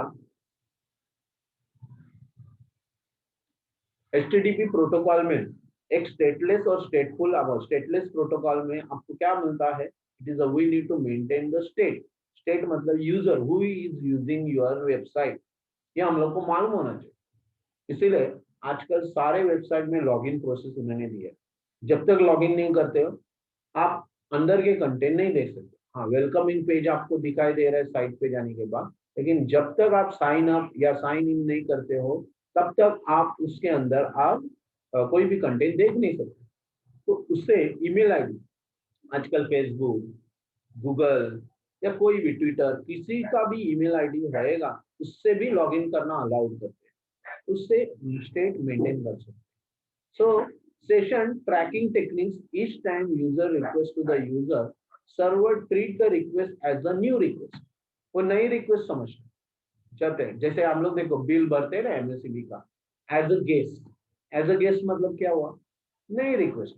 [SPEAKER 1] HTTP प्रोटोकॉल में एक स्टेटलेस और स्टेटफुल, स्टेटलेस प्रोटोकॉल में आपको क्या मिलता है? It is we need to maintain the state. State मतलब user, who is using your website, ये हम लोग को मालूम होना चाहिए। इसीलिए आजकल सारे वेबसाइट में लॉगिन प्रोसेस उन्होंने दिया है। जब तक लॉगिन नहीं करते हो आप अंदर के कंटेंट नहीं देख सकते। हाँ, वेलकमिंग पेज आपको दिखाई दे रहा है साइट पे जाने के बाद, लेकिन जब तक आप साइन अप या साइन इन नहीं करते हो तब तक आप उसके अंदर आप कोई भी कंटेंट देख नहीं सकते। तो उससे ईमेल आईडी, आजकल फेसबुक, गूगल या कोई भी ट्विटर, किसी का भी ईमेल आईडी रहेगा, उससे भी लॉगिन करना अलाउड करते हैं, उससे स्टेट मेंटेन कर सकते हैं। So session tracking techniques, each time user request to the user, server treat the request as a new request। वो नई रिक्वेस्ट समझते चलते हैं। जैसे हम लोग देखो बिल भरते हैं ना MSCB का, as a guest. As a guest मतलब क्या हुआ? नई रिक्वेस्ट।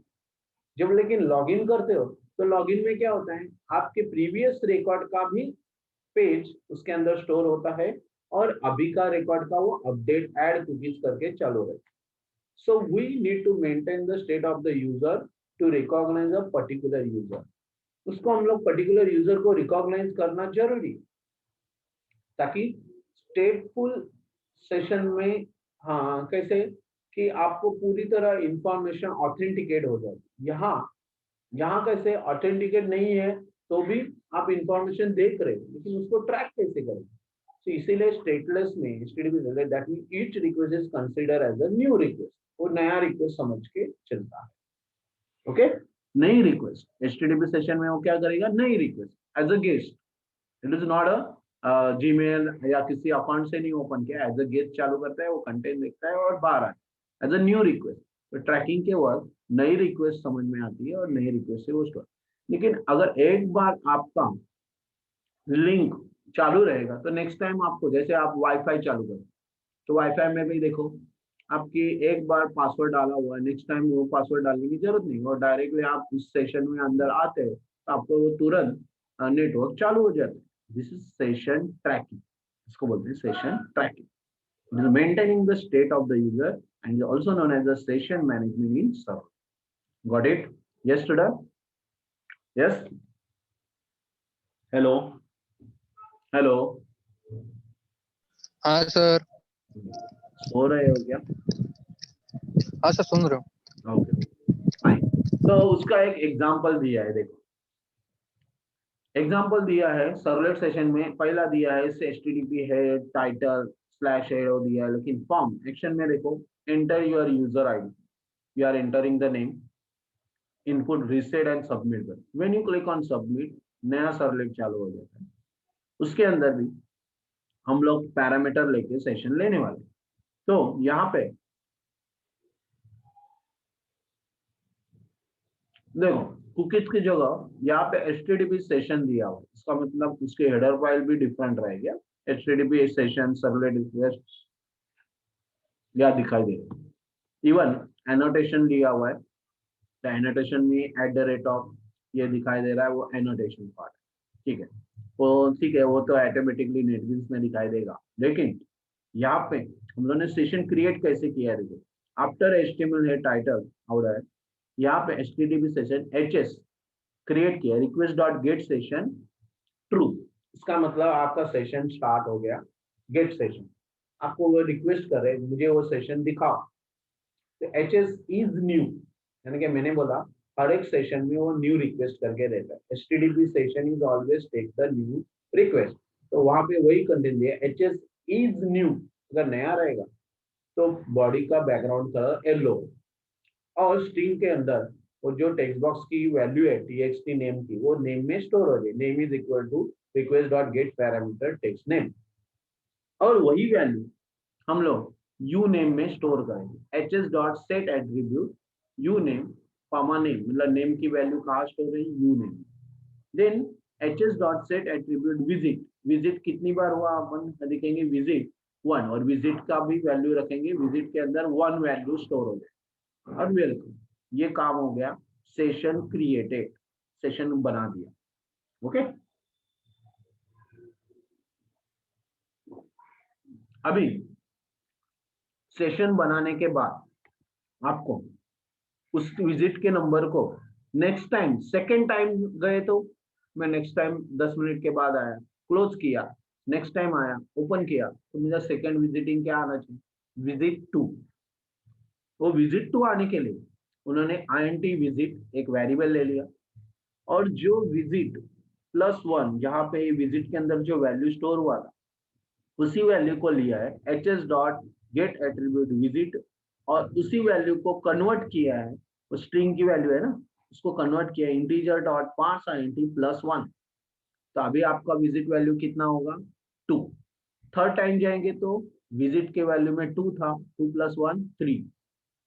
[SPEAKER 1] जब लेकिन लॉगिन करते हो तो लॉगिन में क्या होता है, आपके प्रीवियस रिकॉर्ड का भी पेज उसके अंदर स्टोर होता है और अभी का रिकॉर्ड का वो अपडेट ऐड कुकीज करके चालू रहता है। So we need to maintain the state of the user to recognize a particular user। उसको हम लोग पर्टिकुलर यूजर को रिकॉग्नाइज करना जरूरी, ताकि स्टेटफुल सेशन में, हाँ कैसे कि आपको पूरी तरह इंफॉर्मेशन ऑथेंटिकेट हो जाए। यहाँ कैसे ऑथेंटिकेट नहीं है तो भी आप इंफॉर्मेशन देख रहे हो, लेकिन उसको ट्रैक कैसे करें? तो इसीलिए स्टेटलेस में that mean each request is consider as a new request. वो नया रिक्वेस्ट समझ के चलता है। ओके, नई रिक्वेस्ट HTTP सेशन में वो क्या करेगा? नई request as a guest. It is not a Gmail या किसी अकाउंट से नहीं ओपन किया, एज अ गेस्ट चालू करता है, वो कंटेंट देखता है और बाहर आता है एज अ न्यू रिक्वेस्ट। तो ट्रैकिंग के वक्त नई रिक्वेस्ट समझ में आती है और नई रिक्वेस्ट से वो स्टोर। लेकिन अगर एक बार आपका लिंक चालू रहेगा तो नेक्स्ट टाइम आपको, जैसे आप वाईफाई चालू करो तो वाईफाई में भी देखो आपकी एक बार पासवर्ड डाला हुआ है, नेक्स्ट टाइम वो पासवर्ड डालने की जरूरत नहीं, और डायरेक्टली आप उस सेशन में अंदर आते हैं तो आपको वो तुरंत नेटवर्क चालू हो जाता है। दिस इज सेशन ट्रैकिंग, इसको बोलते हैं session trekking. It is maintaining the state of the user and is also known as the session management in server. Got it? Yes, student? Yes? Hello? Hello?
[SPEAKER 5] हाँ sir.
[SPEAKER 1] सो रहे हो क्या?
[SPEAKER 5] हाँ sir, सुन रहे हो।
[SPEAKER 1] Okay fine. तो उसका एक एग्जांपल दिया है, देखो एग्जांपल दिया है सर्वलेट सेशन में। पहला दिया है HTTP है, टाइटल स्लैश है वो दिया है, लेकिन फॉर्म एक्शन में देखो enter your user ID, you are entering the name, input reset and submit कर। When you click on submit नया सर्वलेट चालू हो जाता है। उसके अंदर भी हम लोग पैरामीटर लेके सेशन लेने वाले। तो यहाँ पे देखो कुकीज की जगह यहाँ पे HTTP सेशन दिया हुआ है, इसका मतलब उसके हेडर फाइल भी डिफरेंट रहेगा। HTTP सेशन सर्वलेट रिक्वेस्ट या दिखाई दे रहा है। इवन एनोटेशन दिया हुआ है, तो एनोटेशन में @ ये दिखाई दे रहा है, वो एनोटेशन पार्ट है, ठीक है। वो ठीक है, वो तो ऑटोमेटिकली नेटबीन्स में दिखाई देगा। लेकिन यहाँ पे हम लोगों ने सेशन क्रिएट कैसे किया है, देखो आफ्टर HTML है टाइटल और है यहाँ पे HTTP सेशन HS क्रिएट किया, request dot gate session true. इसका मतलब आपका सेशन स्टार्ट हो गया। गेट सेशन आपको वो रिक्वेस्ट कर रहे मुझे वो सेशन दिखाओ, तो HS इज न्यू, यानी कि मैंने बोला हर एक सेशन में वो न्यू रिक्वेस्ट करके देता है। HTTP session is always take the new request, तो वहां पे वही कंटेंट दिया HS इज न्यू। अगर नया रहेगा तो बॉडी का बैकग्राउंड कलर येलो, और स्ट्रिंग के अंदर वो जो टेक्स्ट बॉक्स की वैल्यू है txt नेम की, वो नेम में स्टोर हो जाए। Name is equal to request dot get parameter text name, और वही वैल्यू हम लोग यू नेम में स्टोर करेंगे। HS dot set attribute U name comma name, मतलब नेम की वैल्यू कहाँ स्टोर है, U name. Then HS dot set attribute visit, visit कितनी बार हुआ अपन लिखेंगे विजिट 1, और विजिट का भी वैल्यू रखेंगे, विजिट के अंदर 1 वैल्यू स्टोर हो जाए। और वेलकम, ये काम हो गया, सेशन क्रिएटेड, सेशन बना दिया। ओके, अभी सेशन बनाने के बाद आपको उस विजिट के नंबर को नेक्स्ट टाइम सेकेंड टाइम गए तो मैं नेक्स्ट टाइम 10 मिनट के बाद आया, क्लोज किया, नेक्स्ट टाइम आया ओपन किया, तो मेरा सेकेंड विजिटिंग क्या आना चाहिए, विजिट 2। वो विजिट 2 आने के लिए उन्होंने INT विजिट एक वेरिएबल ले लिया, और जो विजिट +1 जहाँ पे विजिट के अंदर जो वैल्यू स्टोर हुआ था उसी वैल्यू को लिया है HS dot gate attribute visit, और उसी वैल्यू को कन्वर्ट किया है, वो स्ट्रिंग की वैल्यू है ना, उसको कन्वर्ट किया इंटीजर डॉट पास INT +1। तो अभी आपका विजिट वैल्यू कितना होगा 2। थर्ड टाइम जाएंगे तो विजिट के वैल्यू में 2 था, 2 + 1 3,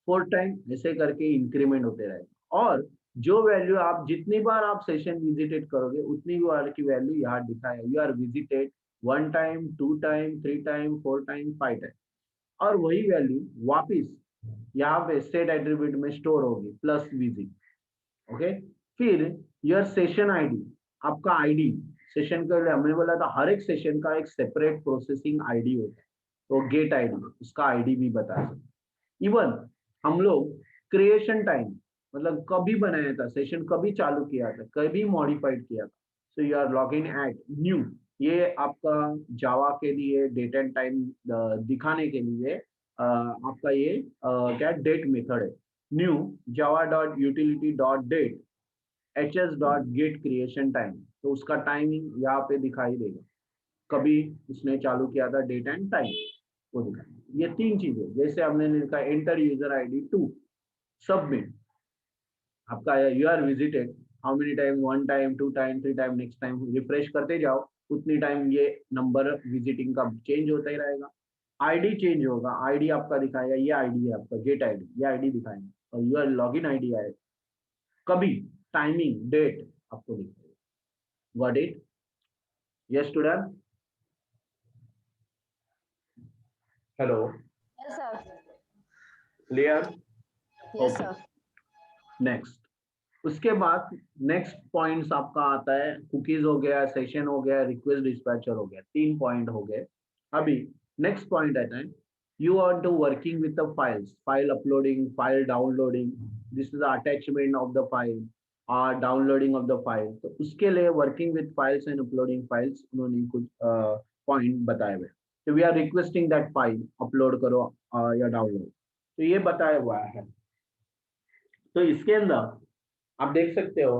[SPEAKER 1] फोर्थ टाइम ऐसे करके इंक्रीमेंट होते रहेगा। और जो वैल्यू आप जितनी बार आप सेशन विजिटेड करोगे उतनी बार की वैल्यू यहाँ दिखाया, you are visited 1 time 2 time 3 time 4 time 5 time, और वही वैल्यू वापिस यहाँ पे सेट एट्रीब्यूट में स्टोर होगी प्लस विजिट। ओके, फिर योर सेशन आईडी, आपका आईडी सेशन के लिए हमने बोला था हर एक सेशन का एक सेपरेट प्रोसेसिंग आईडी होता है, तो गेट आईडी, उसका आईडी भी बता सकते। इवन हम लोग क्रिएशन टाइम, मतलब कभी बनाया था सेशन, कभी चालू किया था, कभी मॉडिफाइड किया था, so you are log in at new, ये आपका जावा के लिए डेट एंड टाइम दिखाने के लिए आपका ये क्या डेट मेथड है, new Java dot utility dot date HS dot get creation time, तो उसका टाइमिंग यहाँ पे दिखाई देगा, कभी उसने चालू किया था डेट एंड टाइम वो दिखाई। ये 3 चीजें, जैसे हमने लिखा एंटर यूजर आईडी 2, सबमिट, आपका you are visited how many time, 1 time 2 time 3 time, next time refresh करते जाओ उतनी टाइम ये नंबर विजिटिंग का चेंज होता ही रहेगा। आईडी चेंज होगा, आईडी आपका दिखाएगा, ये आईडी है आपका गेट आईडी, ये आईडी दिखाएंगे, और you are log in ID आए, कभी टाइमिंग डेट आपको दिखाएगा। Got it? Yes student? Hello,
[SPEAKER 4] Yes, sir.
[SPEAKER 1] Clear?
[SPEAKER 4] Yes,
[SPEAKER 1] Okay.
[SPEAKER 4] sir.
[SPEAKER 1] Next, उसके बाद नेक्स्ट पॉइंट्स आपका आता है, कुकीज हो गया, सेशन हो गया, रिक्वेस्ट डिस्पैचर हो गया, 3 पॉइंट हो गए। अभी नेक्स्ट पॉइंट आता है, you are to working with the files, file uploading, file downloading, this is attachment of the file और डाउनलोडिंग ऑफ द फाइल। तो उसके लिए working with files and uploading files उन्होंने कुछ पॉइंट बताए हुए। तो we are requesting that file upload करो या डाउनलोड, तो ये बताया हुआ है। तो इसके अंदर आप देख सकते हो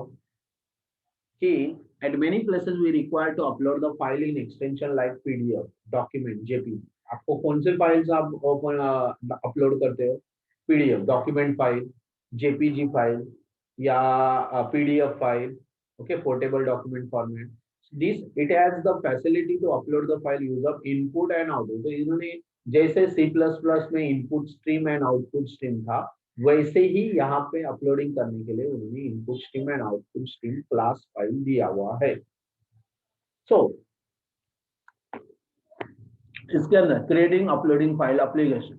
[SPEAKER 1] कि at many places we require to upload the file in extension like PDF, document, JPG। आपको कौन से फाइल्स आप ओपन अपलोड करते हो? PDF, document file, JPG file या PDF file, okay, portable document format. This it has the facility to upload the file use of input and output. तो इन्होंने जैसे C++ में input stream and output stream था, वैसे ही यहाँ पे uploading करने के लिए उन्होंने input stream and output stream class file दिया हुआ है। सो इसके अंदर क्रिएटिंग अपलोडिंग फाइल एप्लीकेशन,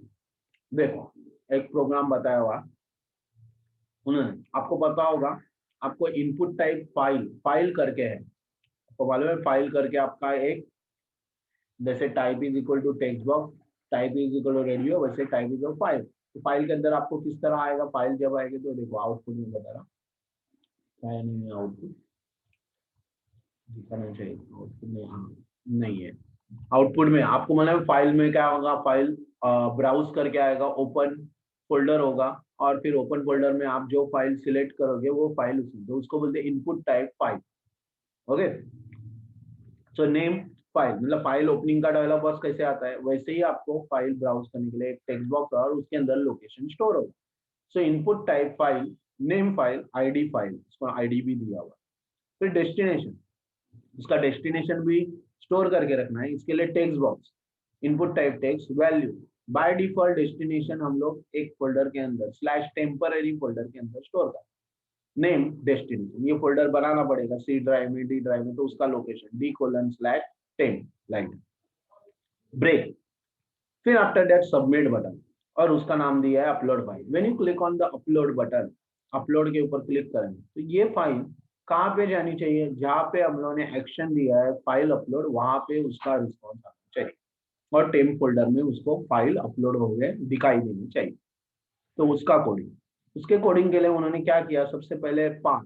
[SPEAKER 1] देखो एक प्रोग्राम बताया हुआ उन्होंने, आपको पता होगा, आपको इनपुट टाइप फाइल करके है, आपको मालूम है फाइल करके आपका एक, जैसे type is equal to text box, type is equal to radio, वैसे टाइप इज फाइल। तो फाइल के अंदर आपको किस तरह आएगा फाइल जब आएगी, तो देखो आउटपुट में बता रहा है, नहीं आउटपुट दिखाना चाहिए, आउटपुट में हाँ नहीं है। आउटपुट में आपको मतलब फाइल में क्या होगा, फाइल ब्राउज करके आएगा, ओपन फोल्डर होगा, और फिर ओपन फोल्डर में आप जो फाइल सिलेक्ट करोगे वो फाइल उसमें, तो उसको बोलते हैं input type file. Okay, so name file, मतलब फाइल ओपनिंग का डायलॉग बॉक्स कैसे आता है, वैसे ही आपको फाइल ब्राउज करने के लिए एक टेक्स्ट बॉक्स और उसके अंदर लोकेशन स्टोर होगा। सो input type file, name file, ID file, इसको आईडी भी दिया हुआ। फिर डेस्टिनेशन, उसका डेस्टिनेशन भी स्टोर करके रखना है, इसके लिए text box, input type text, value. By default destination हम लोग एक फोल्डर के अंदर /टेम्पररी फोल्डर के अंदर स्टोर करते हैं। नेम डेस्टिनेशन, ये फोल्डर बनाना पड़ेगा C ड्राइव में, D ड्राइव में, तो उसका लोकेशन D:/10 लाइन ब्रेक। फिर आफ्टर दैट सबमिट बटन, और उसका नाम दिया है upload file. When you click on the upload button, upload के ऊपर क्लिक करेंगे तो ये फाइल कहाँ पे जानी चाहिए, जहाँ पे हम लोगों ने एक्शन दिया है फाइल अपलोड, वहां पे उसका रिस्पॉन्स आना चाहिए, और टेम्प फोल्डर में उसको फाइल अपलोड हो गए दिखाई देनी चाहिए। तो उसका कोडिंग, उसके कोडिंग के लिए उन्होंने क्या किया, सबसे पहले path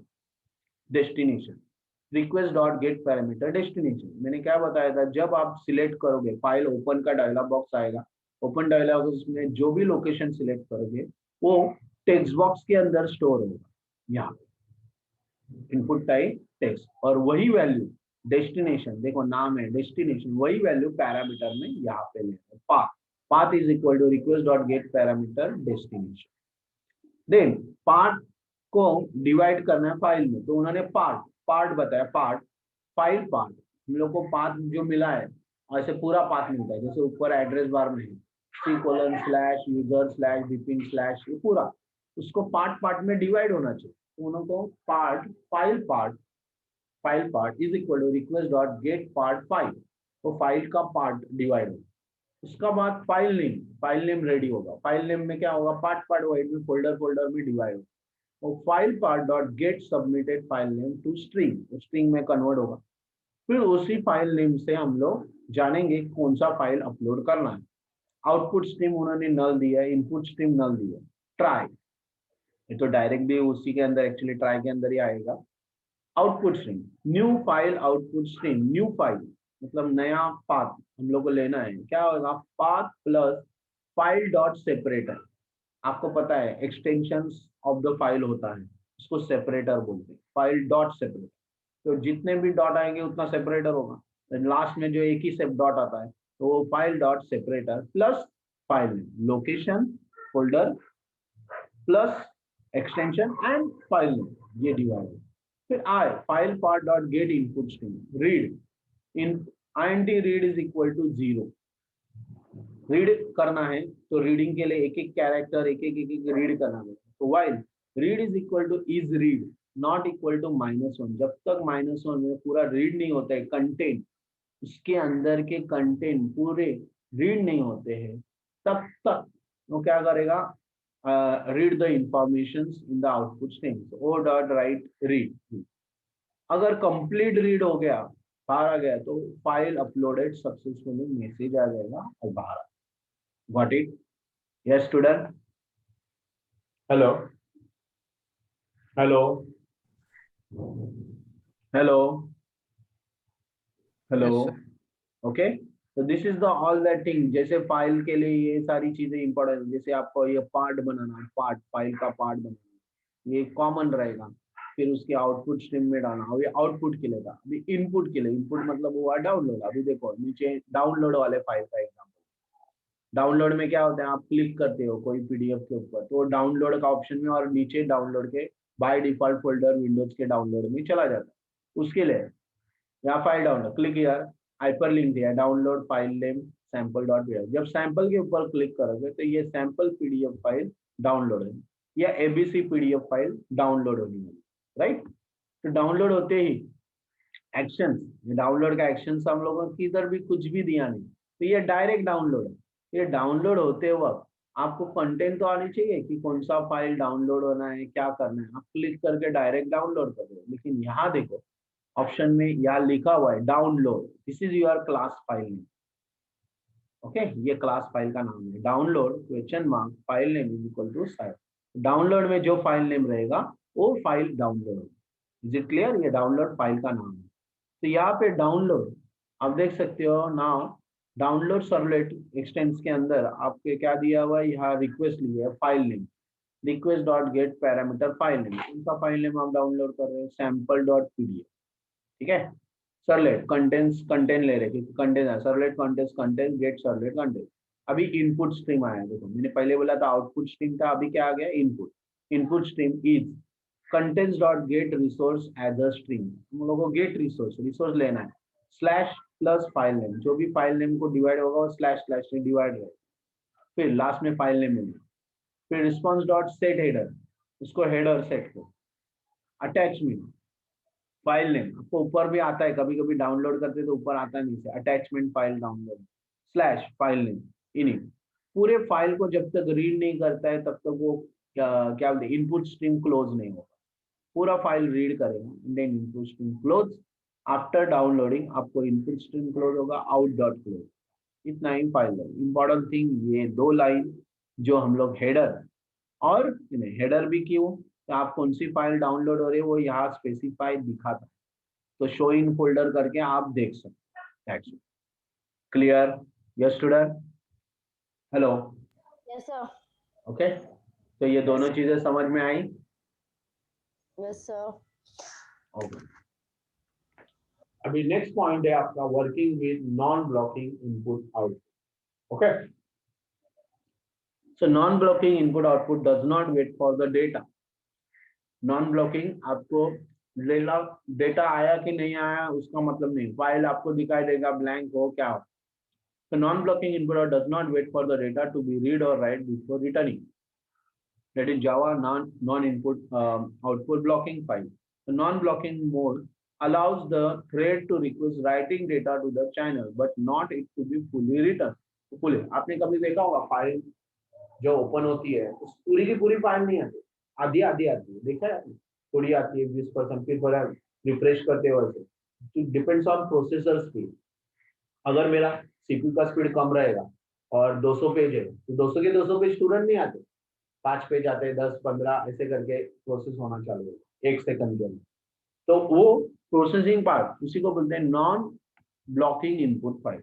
[SPEAKER 1] destination, request dot get parameter destination. मैंने क्या बताया था, जब आप सिलेक्ट करोगे फाइल ओपन का डायलॉग बॉक्स आएगा, ओपन डायलॉग बॉक्स में जो भी लोकेशन सिलेक्ट करोगे वो टेक्स्ट बॉक्स के अंदर स्टोर होगा, यहाँ इनपुट टाइप टेक्स्ट, और वही वैल्यू डेस्टिनेशन, देखो नाम है डेस्टिनेशन, वही वैल्यू पैरामीटर में यहाँ पे लेना है, path, path is equal to request dot get parameter destination. Then part को डिवाइड करना है फाइल में, तो उन्होंने पार्ट बताया, फाइल पार्ट, हम लोग को पाथ जो मिला है, ऐसे पूरा पाथ मिलता है, जैसे ऊपर एड्रेस बार में है C:/user/vpin/ ये पूरा, उसको पार्ट में डिवाइड होना चाहिए। तो उनको file part is equal to request dot get part file, तो फाइल का पार्ट डिवाइड हो। उसका बाद फाइल नेम रेडी होगा, फाइल नेम में क्या होगा, पार्ट वाइज में फोल्डर में डिवाइड होगा, और file part dot get submitted file name to string में कन्वर्ट होगा। फिर उसी फाइल नेम से हम लोग जानेंगे कौन सा फाइल अपलोड करना है। आउटपुट स्ट्रीम उन्होंने नल दिया है, इनपुट स्ट्रीम नल दिया है। ट्राई, ये तो डायरेक्ट भी उसी के अंदर, एक्चुअली ट्राई के अंदर ही आएगा। Output stream, new file output stream, new file मतलब नया पाथ हम लोग को लेना है, क्या होगा, path plus file dot separator. आपको पता है एक्सटेंशंस ऑफ द फाइल होता है, उसको सेपरेटर बोलते हैं, फाइल डॉट सेपरेटर। तो जितने भी डॉट आएंगे उतना सेपरेटर होगा, लास्ट में जो एक ही डॉट आता है तो वो file dot separator plus file name, location, folder plus extension and file name, ये डिवाइड। फिर file part dot get input stream, read in int read is equal to 0, read करना है तो रीडिंग के लिए एक एक कैरेक्टर एक एक रीड करना है। तो while read is equal to is read not equal to -1, जब तक -1 में पूरा रीड नहीं होता है, कंटेंट उसके अंदर के कंटेंट पूरे रीड नहीं होते हैं, तब तक वो क्या करेगा, read the information in the output stream, O dot write read. अगर कंप्लीट रीड हो गया, बाहर आ गया, तो फाइल अपलोडेड सक्सेसफुली मैसेज आ जाएगा और बाहर आ, got it? Yes student, hello hello hello hello,
[SPEAKER 5] Yes, sir.
[SPEAKER 1] Okay. तो this is the all that thing. जैसे फाइल के लिए ये सारी चीजें इंपॉर्टेंट, जैसे आपको ये पार्ट बनाना, पार्ट फाइल का पार्ट बनाना, ये कॉमन रहेगा। फिर उसके आउटपुट स्ट्रीम में डालना, अभी आउटपुट के लिए था, अभी इनपुट के लिए। इनपुट मतलब हुआ डाउनलोड। अभी देखो नीचे डाउनलोड वाले फाइल का एग्जाम्पल। डाउनलोड में क्या होता है, आप क्लिक करते हो कोई पीडीएफ के ऊपर, तो डाउनलोड का ऑप्शन में, और नीचे डाउनलोड के बाय डिफॉल्ट फोल्डर विंडोज के डाउनलोड में चला जाता है। उसके लिए या file download, click here, hyperlink दिया, download file name sample dot PDF. जब सैंपल के ऊपर क्लिक करोगे तो ये सैंपल पीडीएफ फाइल डाउनलोड होगी, या एबीसी पीडीएफ फाइल डाउनलोड होने वाली, राइट? तो डाउनलोड होते ही एक्शन, डाउनलोड का एक्शन हम लोगों की इधर भी कुछ भी दिया नहीं, तो ये डायरेक्ट डाउनलोड है। ये डाउनलोड होते वक्त आपको कंटेंट तो आनी चाहिए कि कौन सा फाइल डाउनलोड होना है, क्या करना है। आप क्लिक करके डायरेक्ट डाउनलोड कर रहे हो, लेकिन यहाँ देखो ऑप्शन में यहाँ लिखा हुआ है download, this is your class file name. Okay, ये क्लास फाइल का नाम है download question mark file name is equal to size. Download में जो फाइल नेम रहेगा वो फाइल डाउनलोड होगी। Is it clear? ये डाउनलोड फाइल का नाम है। तो यहाँ पे डाउनलोड आप देख सकते हो ना, डाउनलोड सर्वलेट एक्सटेंस के अंदर आपके क्या दिया हुआ है, यहाँ रिक्वेस्ट लिया है file name, request dot get parameter file name. उनका फाइल नेम आप डाउनलोड कर रहे हैं सैंपल डॉट पीडीएफ, ठीक है। सर्वलेट कंटेंट्स कंटेंट ले रहे हैं, कंटेंट है servlet contents content gate servlet content. अभी इनपुट स्ट्रीम आया, देखो मैंने पहले बोला था आउटपुट स्ट्रीम था, अभी क्या आ गया, input. Input stream is contents dot get resource as a stream. हम लोगों को गेट रिसोर्स रिसोर्स लेना है, स्लैश प्लस फाइल नेम, जो भी फाइल नेम को डिवाइड होगा वो स्लैश स्लैश से डिवाइड रहेगा, फिर लास्ट में फाइल नेम मिलेगा। फिर रिस्पॉन्स डॉट सेट हेडर, उसको हेडर सेट करो। अटैचमेंट फाइल नेम आपको ऊपर भी आता है, कभी कभी डाउनलोड करते तो ऊपर आता नहीं से, attachment file download slash file name init. पूरे फाइल को जब तक रीड नहीं करता है तब तक वो क्या बोलते हैं, इनपुट स्ट्रीम क्लोज नहीं होगा। पूरा फाइल रीड करेगा, then input stream close. After downloading आपको इनपुट स्ट्रीम क्लोज होगा, आउट डॉट क्लोज। इतना ही फाइल है। इंपॉर्टेंट थिंग ये दो लाइन जो हम लोग हेडर, और हेडर भी क्यों, तो आप कौन सी फाइल डाउनलोड हो रही है वो यहाँ स्पेसिफाई दिखाता है, तो शो इन फोल्डर करके आप देख सकते हैं। Clear? Yes student, hello,
[SPEAKER 4] Yes, sir.
[SPEAKER 1] Okay. तो ये दोनों चीजें समझ में आई?
[SPEAKER 4] Yes, sir.
[SPEAKER 1] ओके। अभी नेक्स्ट पॉइंट है आपका working with non blocking input output. Okay, so non blocking input output does not wait for the data. Non blocking आपको डेटा आया कि नहीं आया उसका मतलब नहीं, फाइल आपको दिखाई देगा ब्लैंक हो क्या हो। तो non blocking input does not wait for the data to be read और write before returning, that is Java non-input output blocking file. The non-blocking mode allows the thread to request writing data to the channel, but not it to be fully written. fully आपने कभी देखा होगा file जो open होती है उस पूरी की पूरी फाइल नहीं आती, आधी आधी आती है, देखा है आपने? थोड़ी आती है 20%, फिर थोड़ा रिफ्रेश करते हो ऐसे। It depends on processor speed. अगर मेरा सीपीयू का स्पीड कम रहेगा और 200 पेज है तो 200 के 200 पेज तुरंत नहीं आते, 5 पेज आते हैं, 10-15 ऐसे करके प्रोसेस होना चालू है 1 सेकंड के अंदर। तो वो प्रोसेसिंग पार्ट उसी को बोलते हैं नॉन ब्लॉकिंग इनपुट फाइल।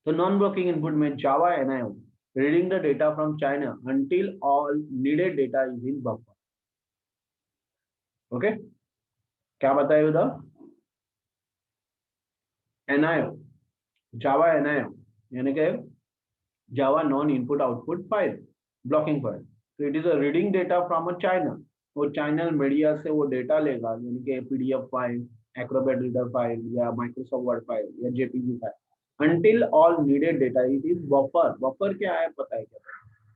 [SPEAKER 1] तो नॉन ब्लॉकिंग इनपुट में Java NIO reading the data from channel until all needed data is in buffer. Okay, क्या बताए उधर? एनआईओ, जावा एनआईओ यानी कि Java non input output file, blocking file. तो it is a reading data from a channel, वो channel media से वो डेटा लेगा, यानी कि PDF file, Acrobat reader file, या माइक्रोसॉफ्ट वर्ड फाइल, या JPG file. until all needed data it is buffer। Buffer क्या है पता है क्या?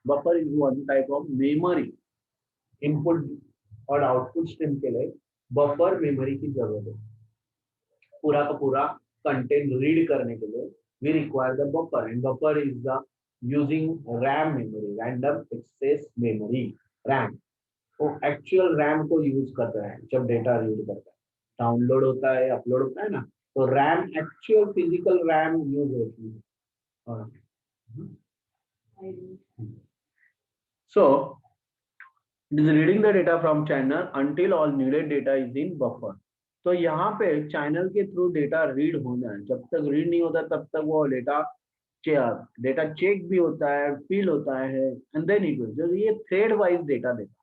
[SPEAKER 1] Buffer is one type of memory. Input और आउटपुट स्ट्रीम के लिए बफर मेमोरी की जरूरत है। पूरा का पूरा कंटेंट रीड करने के लिए we require the buffer, and buffer is the using RAM memory, random access memory, RAM। वो एक्चुअल रैम को यूज करता है जब डेटा रीड करता है, डाउनलोड होता है, अपलोड होता है ना, तो RAM actual physical RAM use होती है। और so it is reading the data from channel until all needed data is in buffer। तो यहाँ पे चैनल के थ्रू डेटा रीड होना है, जब तक रीड नहीं होता तब तक वो डेटा चेक भी होता है, फिल होता है, एंड देन इट विल, ये थ्रेड वाइज डेटा देता है।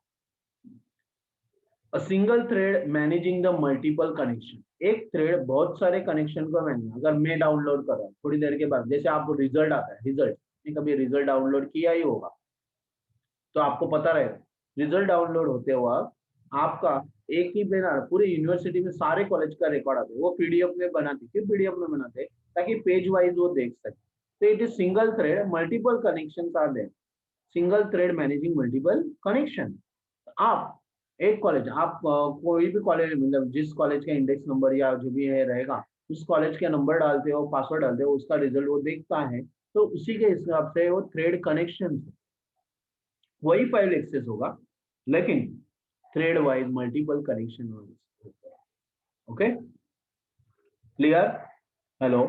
[SPEAKER 1] A single thread managing the multiple connection, एक थ्रेड बहुत सारे कनेक्शन को मैनेज। अगर मैं डाउनलोड कर रहा हूँ, थोड़ी देर के बाद जैसे आपको रिजल्ट आता है, रिजल्ट कभी रिजल्ट डाउनलोड किया ही होगा तो आपको पता रहेगा, रिजल्ट डाउनलोड होते हुआ आपका एक ही बिना पूरी यूनिवर्सिटी में सारे कॉलेज का रिकॉर्ड आता है, वो पीडीएफ में बनाते। क्यों पीडीएफ में बनाते? ताकि पेज वाइज वो देख सके। तो it is single thread, multiple connections are there, single thread managing multiple connection. आप एक कॉलेज, आप कोई भी कॉलेज, मतलब जिस कॉलेज का इंडेक्स नंबर या जो भी है रहेगा, उस कॉलेज के नंबर डालते हो, पासवर्ड डालते हो, उसका रिजल्ट वो देखता है, तो उसी के हिसाब से वो थ्रेड कनेक्शन, वही फाइल एक्सेस होगा, लेकिन thread wise multiple connection wise. Okay, clear? Hello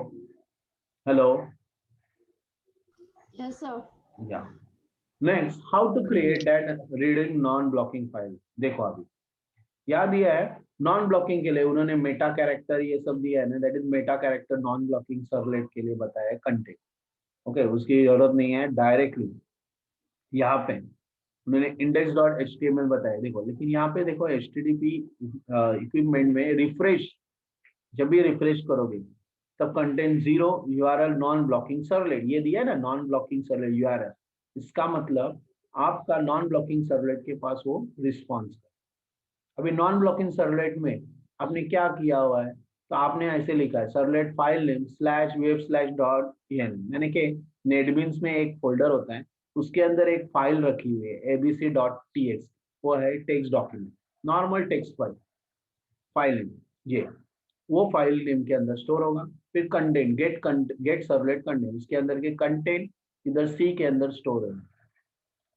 [SPEAKER 1] hello,
[SPEAKER 4] Yes, sir.
[SPEAKER 1] या next, how to create that reading non blocking file. देखो अभी क्या दिया है नॉन ब्लॉकिंग के लिए, उन्होंने मेटा कैरेक्टर ये सब दिया है ना, that is Meta character non blocking servlet के लिए बताया है कंटेंट। ओके, उसकी जरूरत नहीं है डायरेक्टली। यहाँ पे उन्होंने index.html बताया, देखो, लेकिन यहाँ पे देखो HTTP इक्विपमेंट में रिफ्रेश, जब भी रिफ्रेश करोगे तब content 0 URL non blocking servlet, ये दिया है ना नॉन ब्लॉकिंग सर्वलेट URL, इसका मतलब आपका नॉन ब्लॉकिंग सर्वलेट के पास वो रिस्पॉन्स है। अभी नॉन ब्लॉकिंग सर्वलेट में आपने क्या किया हुआ है, तो आपने ऐसे लिखा है सर्वलेट फाइल नेम /web/.en, यानी कि नेटबीन्स में एक फोल्डर होता है, उसके अंदर एक फाइल रखी हुई है abc.txt, वो है text document, normal text file name, ये वो फाइल नेम के अंदर स्टोर होगा। फिर कंटेंट गेट सर्वलेट कंटेंट, उसके अंदर के कंटेंट इधर सी के अंदर स्टोर होगा।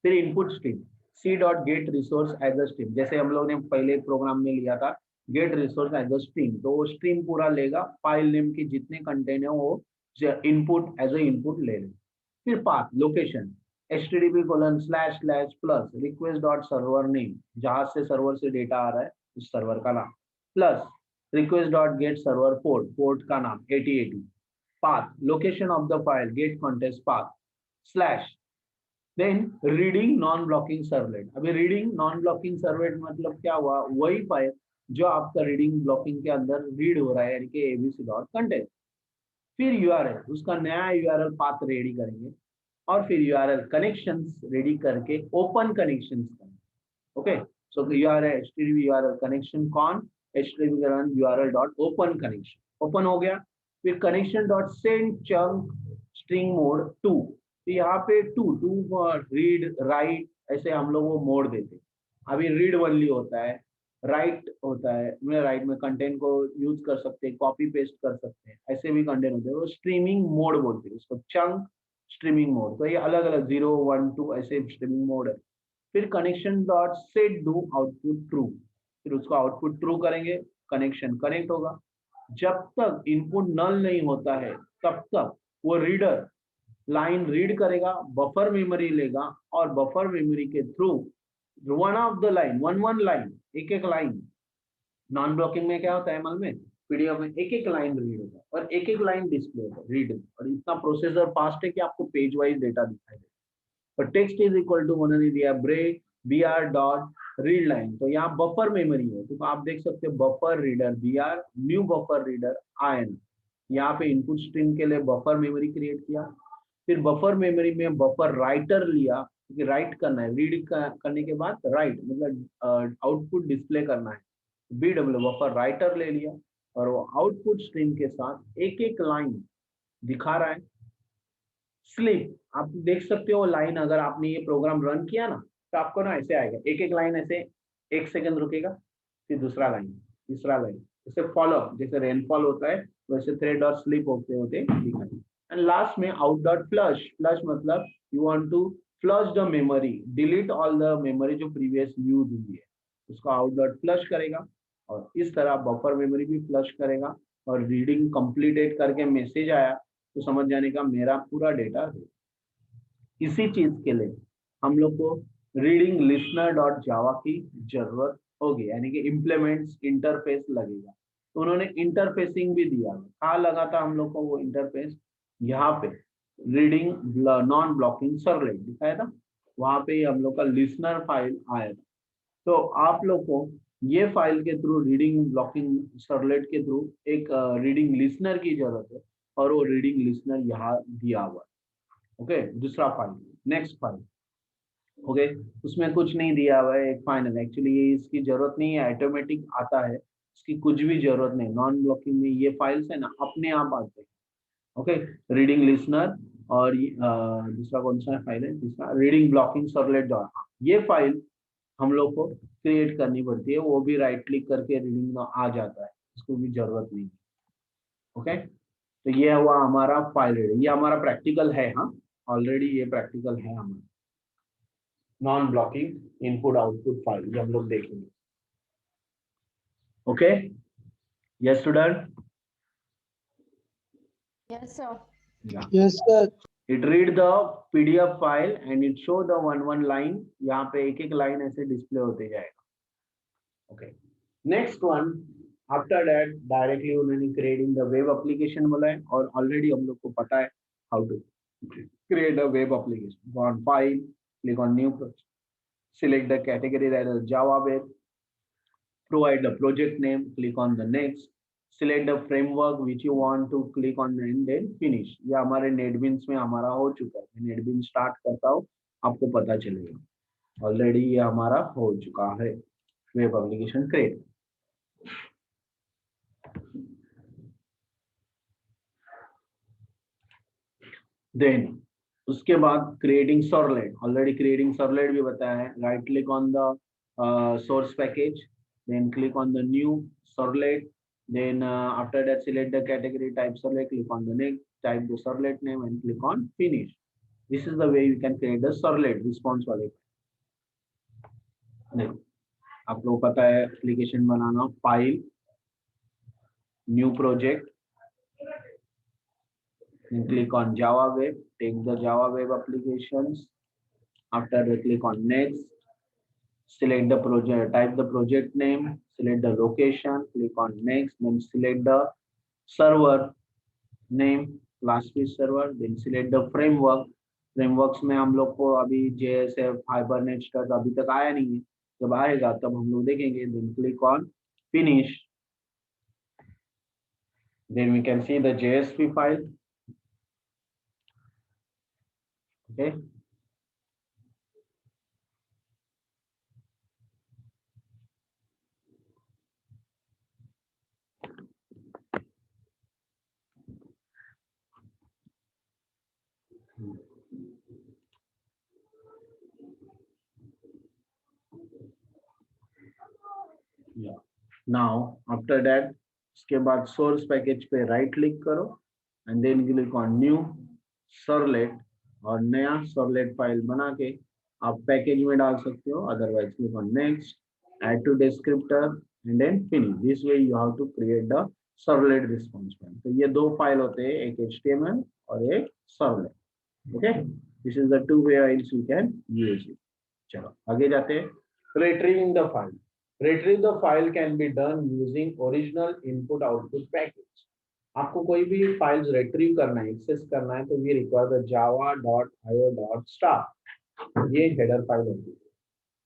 [SPEAKER 1] फिर input stream c.get resource as a stream, जैसे हम लोग ने पहले प्रोग्राम में लिया था get resource as a stream, तो वो स्ट्रीम पूरा लेगा, फाइल नेम के जितने कंटेंट है वो इनपुट एज अ इनपुट ले लेगा। फिर path location http:// request dot server name, जहां से सर्वर से डेटा आ रहा है उस सर्वर का नाम, plus request dot get server port का नाम 8080, path location of the file get context path slash, then reading non blocking servlet. अभी रीडिंग नॉन ब्लॉकिंग सर्वलेट मतलब क्या हुआ, वही फाइल जो आपका रीडिंग ब्लॉकिंग के अंदर रीड हो रहा है, यानी कि abc.content। फिर यूआरएल, उसका नया यूआरएल पाथ रेडी करेंगे, और फिर यूआरएल कनेक्शंस रेडी करके ओपन कनेक्शंस करेंगे। Okay, so URL http URL connection con http URL dot open connection, open हो गया। फिर connection dot send chunk string mode 2, तो यहाँ पे टू रीड राइट ऐसे हम लोग वो मोड देते हैं। अभी रीड ओनली होता है, राइट होता है, मैं राइट में कंटेंट को यूज कर सकते हैं, कॉपी पेस्ट कर सकते हैं, ऐसे भी कंटेंट होते हैं, वो स्ट्रीमिंग मोड बोलते हैं उसको, चंक स्ट्रीमिंग मोड। तो ये अलग अलग 0 1 2 ऐसे स्ट्रीमिंग मोड है। फिर connection dot set do output true, फिर उसको आउटपुट ट्रू करेंगे, कनेक्शन कनेक्ट होगा। जब तक इनपुट नल नहीं होता है तब तक वो रीडर लाइन रीड करेगा, बफर मेमोरी लेगा, और बफर मेमोरी के through one of the line one line, एक एक लाइन, नॉन ब्लॉकिंग में क्या होता है अमल में, पीडीएफ में एक एक लाइन रीड होगा और एक एक लाइन डिस्प्ले होगा रीड, और इतना प्रोसेसर फास्ट है कि आपको पेज वाइज डेटा दिखाई देगा। पर टेक्स्ट इज इक्वल टू उन्होंने दिया break br dot read line, तो यहाँ बफर मेमोरी है, तो आप देख सकते हो buffer reader br new buffer reader in, यहाँ पे इनपुट स्ट्रीम के लिए बफर मेमोरी क्रिएट किया। फिर बफर मेमोरी में बफर राइटर लिया, क्योंकि राइट करना है, रीड करने के बाद राइट मतलब आउटपुट डिस्प्ले करना है, BW बफर राइटर ले लिया, और वो आउटपुट स्ट्रीम के साथ एक एक लाइन दिखा रहा है। स्लीप, आप देख सकते हो लाइन, अगर आपने ये प्रोग्राम रन किया ना तो आपको ना ऐसे आएगा, एक एक लाइन ऐसे 1 सेकंड रुकेगा, फिर दूसरा लाइन, तीसरा लाइन, जैसे फॉलो, जैसे रेनफॉल होता है वैसे थ्रेड और स्लीप होते होते दिखाई। एंड लास्ट में आउट डॉट फ्लश, फ्लश मतलब you want to flush the memory, delete all the memory जो प्रीवियस यूज हुई है, उसको आउट डॉट फ्लश करेगा और इस तरह बफर मेमोरी भी फ्लश करेगा और रीडिंग कंप्लीटेड करके मैसेज आया तो समझ जाने का मेरा पूरा डेटा है। इसी चीज के लिए हम लोग को रीडिंग लिसनर डॉट जावा की जरूरत होगी, यानी कि इम्प्लीमेंट्स इंटरफेस लगेगा। तो उन्होंने इंटरफेसिंग भी दिया, कहाँ लगा था हम लोग को वो इंटरफेस, यहाँ पे रीडिंग नॉन ब्लॉकिंग सर्वलेट दिखाया था, वहां पे हम लोग का लिसनर फाइल आया था। तो आप लोग को ये फाइल के थ्रू रीडिंग ब्लॉकिंग सर्वलेट के थ्रू एक रीडिंग लिसनर की जरूरत है और वो रीडिंग लिसनर यहाँ दिया हुआ है। ओके, दूसरा फाइल, नेक्स्ट फाइल। ओके, उसमें कुछ नहीं दिया हुआ है, एक फाइनल, एक्चुअली ये इसकी जरूरत नहीं है, ऑटोमेटिक आता है, इसकी कुछ भी जरूरत नहीं। नॉन ब्लॉकिंग में ये फाइल्स है ना अपने आप आते हैं। ओके, रीडिंग लिसनर और दूसरा कौन सा फाइल है, तीसरा रीडिंग ब्लॉकिंग सर्वलेट डॉट, ये फाइल हम लोग को क्रिएट करनी पड़ती है, वो भी राइट क्लिक करके रीडिंग में आ जाता है, इसको भी जरूरत नहीं है। ओके, तो ये हुआ हमारा फाइल रीडिंग, ये हमारा प्रैक्टिकल है। हाँ, ऑलरेडी ये प्रैक्टिकल है हमारा non blocking input output file, जो हम लोग देखेंगे। Okay, yes student,
[SPEAKER 4] Yes, sir.
[SPEAKER 2] Yes, sir.
[SPEAKER 1] It read the PDF file and it show the one line, यहाँ पे एक एक लाइन ऐसे डिस्प्ले होते जाएगा। Okay, next one, after that directly उन्होंने क्रिएटिंग द वेब एप्लीकेशन बोला है, और ऑलरेडी हम लोग को पता है how to create a web application. Go on file, click on new project, select the category that is Java Web, provide the project name, click on the next, select the framework which you want to click on and then finish। ये हमारे NetBeans में हमारा हो चुका है, मैं नेटबिन start करता हूँ, आपको पता चलेगा ऑलरेडी ये हमारा हो चुका है वेब एप्लीकेशन क्रिएट। देन उसके बाद creating servlet, already creating servlet भी बताया है। Right click on the source package, then click on the new servlet, then after that select the category type servlet, click on the next, type the servlet name and click on finish। This is the way you can create the servlet response वाले। नहीं, आप लोग पता है application banana, file, new project, then click on Java Web, take the Java Web applications, after that click on next, select the project, type the project name, select the location, click on next, then select the server name, last piece server, then select the framework। frameworks में हम लोग को अभी JSF, Hibernate Struts अभी तक आया नहीं है, जब आएगा तब हम लोग देखेंगे। then click on finish, then we can see the JSP file। okay, yeah, now after that उसके बाद सोर्स पैकेज पे राइट क्लिक करो and then click on new servlet, और नया सर्वलेट फाइल बना के आप पैकेज में डाल सकते हो, otherwise click on next, add to descriptor and then finish. This way you have to create the servlet response file. तो ये दो फाइल होते हैं, एक HTML और एक servlet. Okay, this is the two ways you can use it. चलो आगे जाते हैं। Retrieving the file, retrieve the file can be done using original input output package। आपको कोई भी फाइल्स रिट्रीव करना है, एक्सेस करना है, तो वी रिक्वायर द java.io.star, ये हेडर फाइल होती है।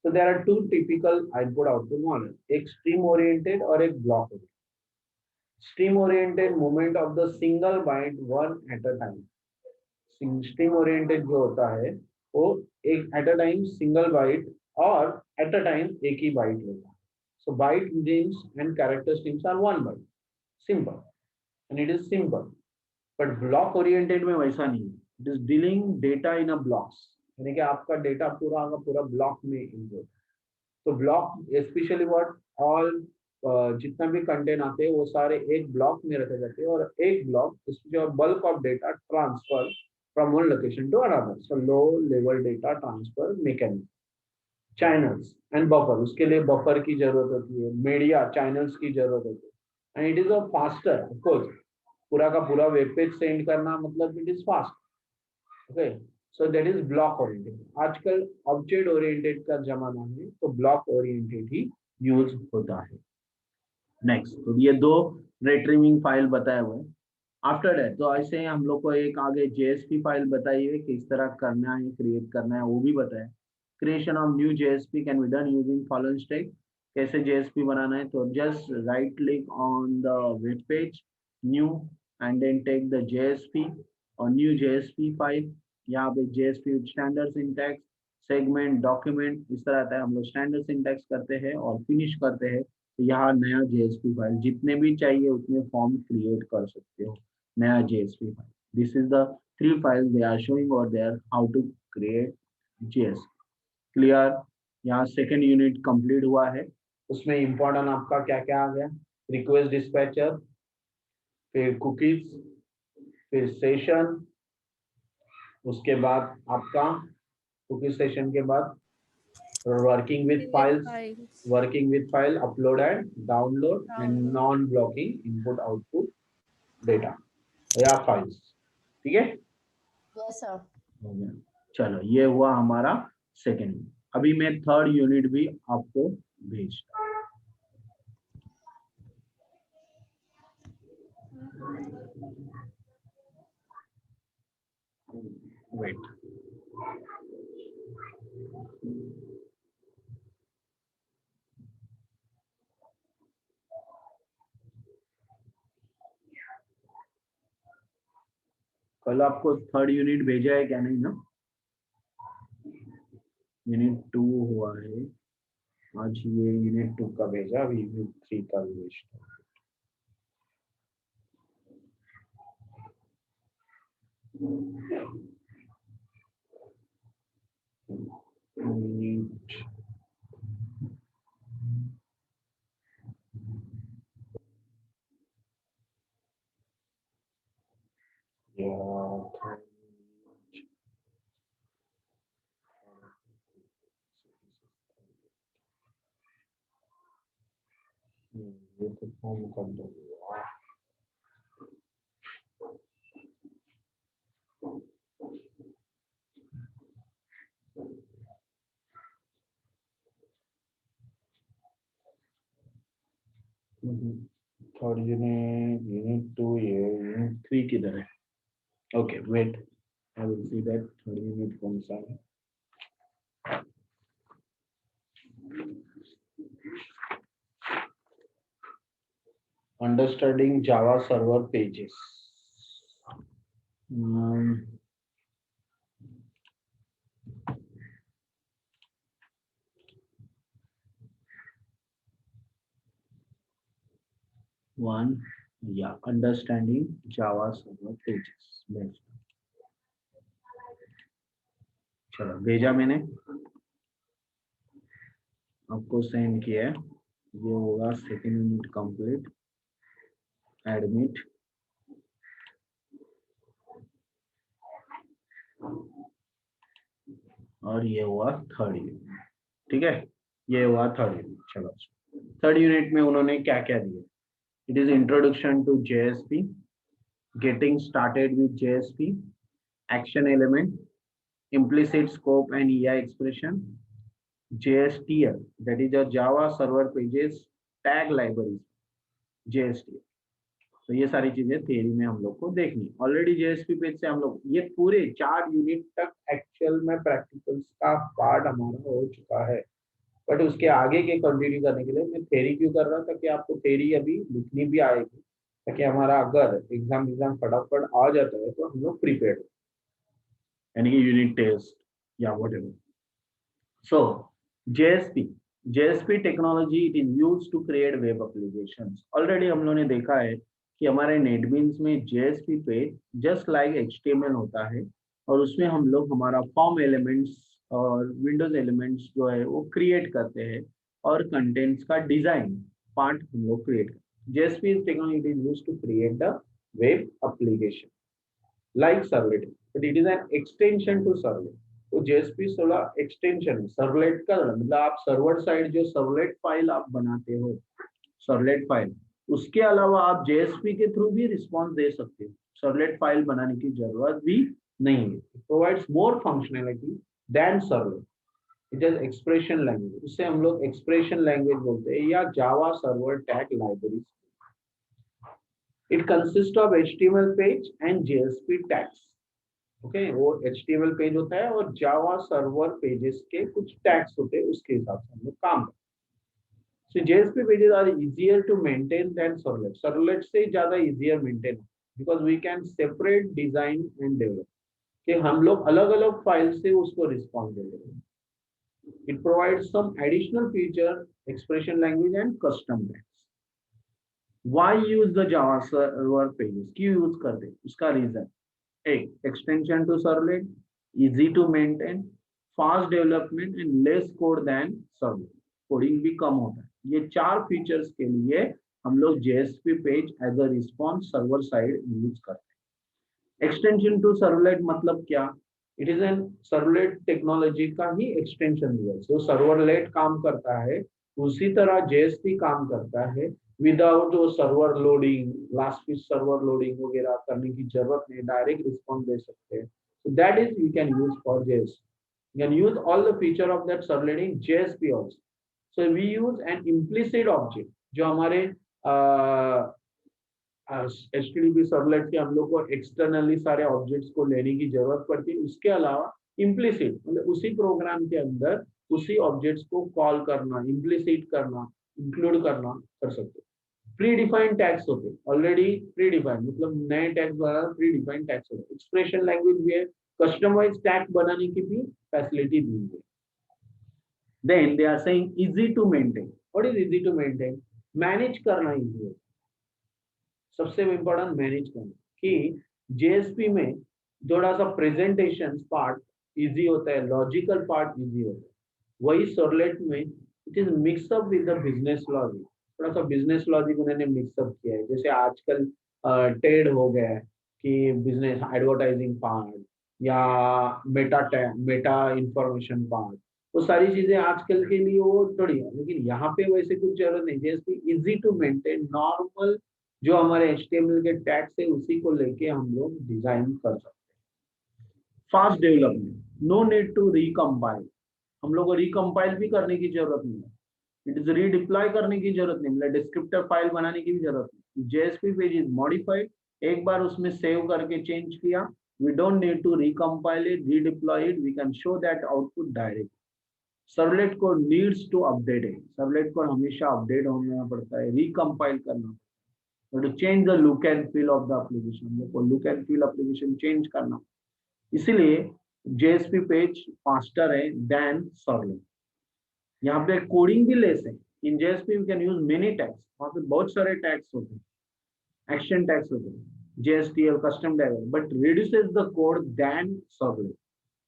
[SPEAKER 1] तो there are two typical input output model, एक स्ट्रीम ओरिएंटेड और एक block oriented. Stream oriented movement of the single byte one at a time. Stream oriented जो होता है वो एक at a time single byte और एट अ टाइम एक ही बाइट लेता है। So byte names and character strings are one byte, simple, and it is simple. But block oriented में वैसा नहीं है, it is dealing data in a blocks, यानी कि आपका डेटा पूरा का पूरा ब्लॉक में इनपुट। तो ब्लॉक especially what all जितना भी कंटेंट आते हैं वो सारे एक ब्लॉक में रखे जाते हैं और एक ब्लॉक जो bulk of data transfer from one location to another, so low level data transfer mechanism. Channels and buffer, उसके लिए बफर की जरूरत होती है, मीडिया चैनल्स की जरूरत होती है, and it is a faster of course. पूरा का पूरा वेब पेज सेंड करना मतलब it is fast, okay. So that is block oriented. आजकल ऑब्जेक्ट ओरिएंटेड का जमाना है, तो ब्लॉक ओरिएंटेड ही यूज होता है। नेक्स्ट, तो ये दो रिट्रीविंग फाइल बताए हुए हैं। आफ्टर दैट तो ऐसे हम लोग को एक आगे जेएसपी फाइल बताई है, किस तरह करना है, क्रिएट करना है, वो भी बताया। Creation of new JSP can be done using following step. कैसे जेएसपी बनाना है, तो just right click on the web page, new, and then take the JSP और न्यू जेएसपी फाइल। यहाँ पे JSP standard syntax, segment, document, इस तरह आता है। हम लोग स्टैंडर्ड सिंटैक्स करते हैं और फिनिश करते हैं। तो यहाँ नया जेएसपी फाइल जितने भी चाहिए उतने फॉर्म क्रिएट कर सकते हो, नया JSP file. This is the 3 files they are showing और they are how to create JSP. Clear? यहाँ सेकेंड यूनिट कंप्लीट हुआ है। उसमें इंपॉर्टेंट आपका क्या क्या आ गया? रिक्वेस्ट डिस्पैचर, फिर कुकीज, फिर सेशन, उसके बाद आपका कुकीज सेशन के बाद working with files, working with file, upload and download, and non-blocking input output data या files। ठीक है?
[SPEAKER 4] Yes, sir.
[SPEAKER 1] हो गया। चलो, ये हुआ हमारा सेकेंड। अभी मैं थर्ड यूनिट भी आपको भेजता हूँ। वेट, कल आपको थर्ड यूनिट भेजा है क्या? नहीं ना? यूनिट 2 हुआ है आज, ये यूनिट 2 का भेजा, अभी यूनिट 3 का भेजता हूँ। यूनिट ये तो फॉर्म कर दो। थर्ड यूनिट, यूनिट 2, ये यूनिट 3 किधर है? Okay wait, I will see that third unit कौन सा है। Understanding Java server pages. One या अंडरस्टैंडिंग जावा सर्वर पेजेस। चलो, भेजा मैंने, आपको सेंड किया है। ये होगा सेकेंड यूनिट कंप्लीट, एडमिट। और ये हुआ थर्ड यूनिट। ठीक है, ये हुआ थर्ड यूनिट। चलो, थर्ड यूनिट में उन्होंने क्या क्या दिया? It is introduction to JSP, getting started with JSP, action element, implicit scope and EI expression, JSTL, that is a Java Server Pages Tag Library, JSTL। तो ये सारी चीजें थियरी में हम लोग को देखनी। ऑलरेडी जेएसपी पेज से हम लोग ये पूरे 4 यूनिट तक एक्चुअल में प्रैक्टिकल्स का पार्ट हमारा हो चुका है, बट उसके आगे के कंटिन्यू करने के लिए मैं थ्योरी क्यों कर रहा था कि आपको थ्योरी अभी लिखनी भी आएगी, ताकि हमारा अगर एग्जाम फटाफट आ जाता है तो हम लोग प्रिपेयर्ड, यानी कि यूनिट टेस्ट या whatever. So JSP technology it is used to create web applications. Already हम लोगों ने देखा है कि हमारे नेटबीन्स में जेएसपी पे जस्ट लाइक एचटीएमएल होता है, और उसमें हम लोग हमारा फॉर्म एलिमेंट्स और विंडोज एलिमेंट्स जो है वो क्रिएट करते हैं और कंटेंट्स का डिजाइन पार्ट हम लोग क्रिएट करते हैं। JSP is technology is used to create the web application like servlet, but it is an extension to servlet. तो JSP थोड़ा एक्सटेंशन है सर्वलेट का, मतलब आप सर्वर साइड जो सर्वलेट फाइल आप बनाते हो, सर्वलेट फाइल, उसके अलावा आप JSP के थ्रू भी रिस्पॉन्स दे सकते हो। सर्वलेट फाइल बनाने की जरूरत भी नहीं है। Provides more functionality than servlet. It is expression language, उससे हम लोग एक्सप्रेशन लैंग्वेज बोलते हैं, या Java server tag library. It consist of HTML page and JSP tags. Okay, वो HTML पेज होता है और जावा सर्वर पेजेस के कुछ टैग्स होते हैं, उसके हिसाब से हम लोग काम करते हैं। So JSP pages are easier to maintain than servlet. Servlet से ज्यादा easier maintain because we can separate design and develop. कि हम लोग अलग अलग फाइल से उसको रिस्पॉन्स दे रहे हैं। It provides some additional feature, expression language and custom tags. Why use the Java server pages? क्यों यूज करते हैं? उसका रीजन एक, extension to servlet, easy to maintain, fast development and less code than servlet. Coding भी कम होता है। ये चार फीचर्स के लिए हम लोग JSP page as a response server side use करते हैं। एक्सटेंशन टू सर्वलेट मतलब क्या? It is an servlet technology का ही एक्सटेंशन दिया है। जो सर्वरलेट काम करता है उसी तरह JSP काम करता है, विदाउट वो server loading, last piece server loading वगैरह करने की जरूरत नहीं, डायरेक्ट रिस्पॉन्स दे सकते हैं। So that is you can use for JSP. You can use all the feature of that servlet in JSP also. So we use an implicit object जो हमारे HTTP servlet के हम लोग को एक्सटर्नली सारे objects को लेने की जरूरत पड़ती है। उसके अलावा इम्प्लिसिट मतलब उसी प्रोग्राम के अंदर उसी ऑब्जेक्ट्स को कॉल करना, इम्प्लिसिट करना, इंक्लूड करना कर सकते हैं। प्री डिफाइंड टैग्स होते हैं, ऑलरेडी प्री डिफाइंड मतलब नए टैग्स द्वारा प्री डिफाइंड टैग्स होते हैं। एक्सप्रेशन लैंग्वेज भी है, कस्टमाइज टैग बनाने की भी फैसिलिटी दी है। Then they are saying easy to maintain. What is easy to maintain? Manage करना इजी है, सबसे इम्पोर्टेंट मैनेज करना। कि JSP में थोड़ा सा प्रेजेंटेशन पार्ट इजी होता है, लॉजिकल पार्ट इजी होता है। वही सर्वलेट में it is mixup with the business logic, थोड़ा सा बिजनेस लॉजिक उन्होंने मिक्सअप किया है। जैसे आजकल टेड हो गया है कि बिजनेस एडवर्टाइजिंग पार्ट या मेटा इंफॉर्मेशन पार्ट, वो सारी चीजें आजकल के लिए वो थोड़ी है, लेकिन यहाँ पे वैसे कुछ जरूरत नहीं। जैसे इजी टू मेंटेन, नॉर्मल जो हमारे HTML के टैग्स है उसी को लेके हम लोग डिजाइन कर सकते हैं। Fast development, no need to recompile, हम लोग को रिकम्पाइल भी करने की जरूरत नहीं है। इट इज रीडिप्लॉय करने की जरूरत नहीं, मतलब डिस्क्रिप्टर फाइल बनाने की भी जरूरत नहीं। JSP पेज इज मॉडिफाइड, एक बार उसमें सेव करके चेंज किया, we don't need to recompile it, redeploy it, we can show that output directly. Servlet को नीड्स टू अपडेट है, सर्वलेट को हमेशा अपडेट होना पड़ता है, रिकम्पाइल करना पड़ता है, to change the look and feel of the application, को look and feel application change करना। इसीलिए JSP पेज फास्टर है देन सर्वलेट। यहाँ पे कोडिंग भी लेस है। In JSP we can use many tags, वहाँ पे बहुत सारे टैग्स होते हैं, एक्शन टैग्स होते हैं, JSTL custom tag, but reduces the code than servlet.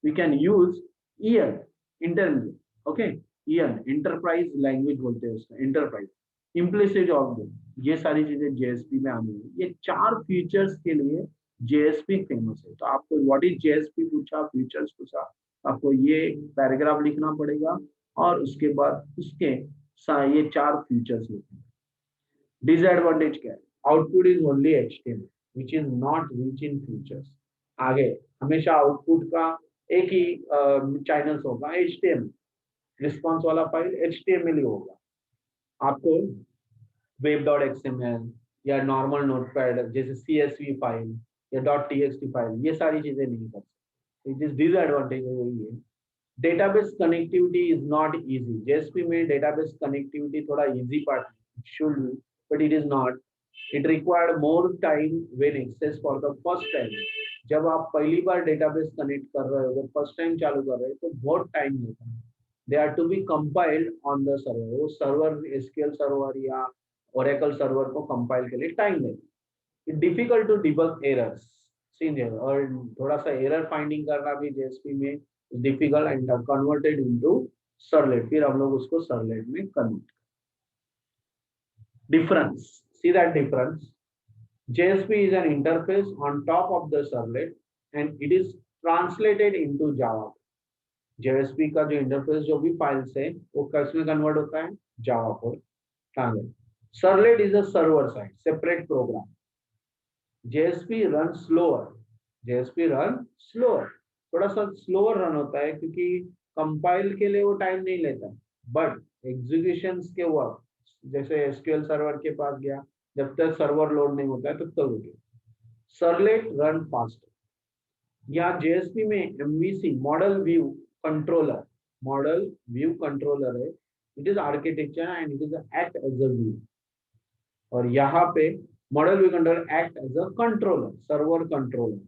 [SPEAKER 1] We can use EL intermediate, okay, EL enterprise language बोलते हैं उसका, एंटरप्राइज, इम्प्लिसिट ऑब्जेक्ट, ये सारी चीजें JSP में आनी है। ये चार फीचर्स के लिए JSP फेमस है। तो आपको व्हाट इज JSP पूछा, फीचर्स पूछा, आपको ये पैराग्राफ लिखना पड़ेगा और उसके बाद उसके ये चार फीचर्स लिखने। डिसएडवांटेज क्या है? Output is only HTML which is not rich in features. आगे हमेशा आउटपुट का एक ही चैनल्स होगा, HTML, रिस्पॉन्स वाला फाइल HTML ही होगा। आपको web.xml या नॉर्मल नोटपैड जैसे CSV फाइल या .txt फाइल, ये सारी चीजें नहीं कर सकते। इट इज डिसएडवांटेज यही है। Database connectivity is not easy. JSP में डेटाबेस कनेक्टिविटी थोड़ा easy part should be, but it is not. It required more time when access for the first time. जब आप पहली बार डेटाबेस कनेक्ट कर रहे हो, जब फर्स्ट टाइम चालू कर रहे हो तो बहुत टाइम लेता है। They are to be compiled on the server. वो सर्वर SQL सर्वर या Oracle सर्वर को कंपाइल के लिए टाइम लेता है। It's difficult to debug errors. और थोड़ा सा एरर फाइंडिंग करना भी JSP में difficult and converted into servlet, फिर हम लोग उसको सर्वलेट में convert. difference. See that difference. JSP is an interface on top of the servlet and it is translated into Java. JSP का जो इंटरफेस जो भी फाइल्स है वो किसमें कन्वर्ट होता है, जावा को translate. Servlet is a server side separate program. JSP runs slower. JSP run slower. थोड़ा सा slower रन होता है क्योंकि कंपाइल के लिए वो टाइम नहीं लेता, बट एग्जीक्यूशन के वर्क जैसे SQL सर्वर के पास गया, जब तक सर्वर लोड नहीं होता है तब तक हो गया. Servlet run faster. यहाँ JSP में MVC मॉडल व्यू कंट्रोलर है. It is architecture and it is act as a view. और यहाँ पे model view controller act as a controller, server controller.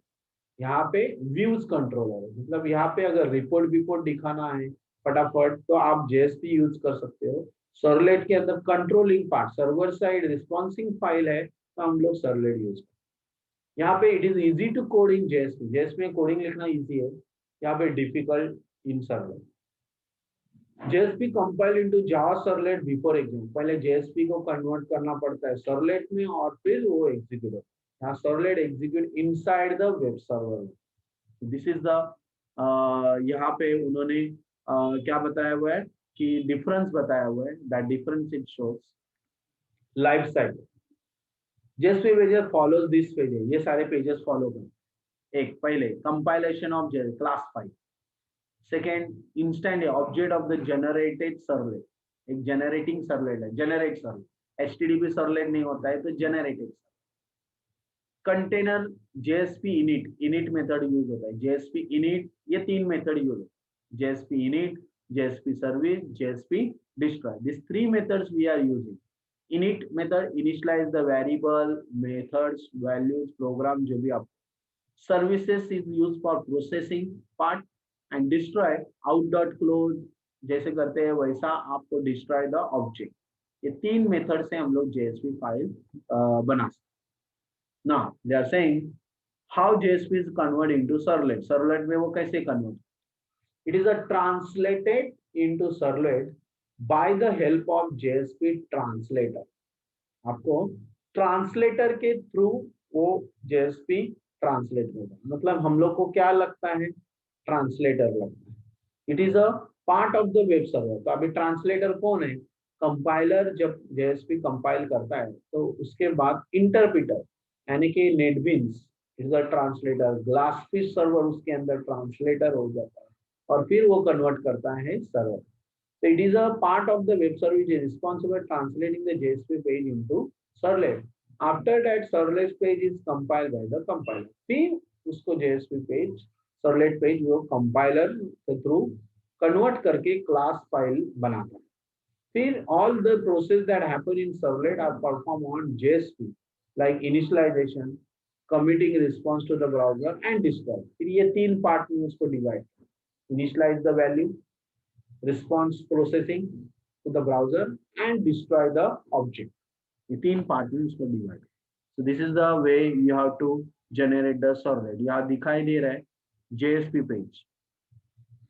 [SPEAKER 1] यहाँ पे व्यूज कंट्रोलर है. मतलब यहाँ पे अगर रिपोर्ट दिखाना है फटाफट तो आप JSP यूज कर सकते हो. सर्वलेट के अंदर controlling part server side responsing file है तो हम लोग सर्वलेट यूज करते हैं. यहाँ पे it is easy to code in JSP. JSP में कोडिंग लिखना इजी है, यहाँ पे difficult in servlet. JSP compile into Java servlet before execute. पहले JSP को कन्वर्ट करना पड़ता है सर्वलेट में और फिर वो एग्जीक्यूट होता है. यहाँ servlet execute inside the web server. This is the यहाँ पे उन्होंने क्या बताया हुआ है कि डिफरेंस बताया हुआ है. That difference it shows life cycle. JSP pages follows this pages. ये सारे पेजेस फॉलो करें. एक पहले compilation of class file. Second instant object of the generated servlet. एक जनरेटिंग सर्वलेट है, जनरेट सर्वलेट. HTTP सर्वलेट नहीं होता है तो generated. Container JSP init method use होता है. JSP इनिट ये 3 मेथड यूज होता है. JSP init, JSP service, JSP destroy. These 3 methods we are using. Init method initialize the variable, methods, values, program जो भी आप. Services is used for processing part and destroy out.close जैसे करते हैं वैसा आपको destroy the object. ये 3 method से हम लोग JSP फाइल बना सकते. Now they are saying how JSP is converted into servlet. Servlet में वो कैसे convert? It is a translated into servlet by the help of JSP translator. आपको ट्रांसलेटर के थ्रू वो JSP ट्रांसलेट होगा. मतलब हम लोग को क्या लगता है, ट्रांसलेटर लगता है. It is a part of the web server. तो अभी ट्रांसलेटर कौन है, कंपाइलर. जब JSP कंपाइल करता है तो उसके बाद इंटरप्रेटर यानी कि NetBeans is a translator. GlassFish server उसके अंदर ट्रांसलेटर हो जाता है और फिर वो कन्वर्ट करता है server. So it is a part of the web server which is responsible for translating the JSP page into servlet. After that, servlet page is compiled by the compiler. फिर उसको JSP page, servlet page वो compiler के through convert करके class file बनाता है. फिर all the process that happen in servlet are performed on JSP, like initialization, committing response to the browser and destroy. फिर ये 3 part में उसको divide. Initialize the value, response processing to the browser and destroy the object. ये 3 part में इसको divide. So this is the way you have to generate the servlet. यहाँ दिखाई दे रहा है JSP page.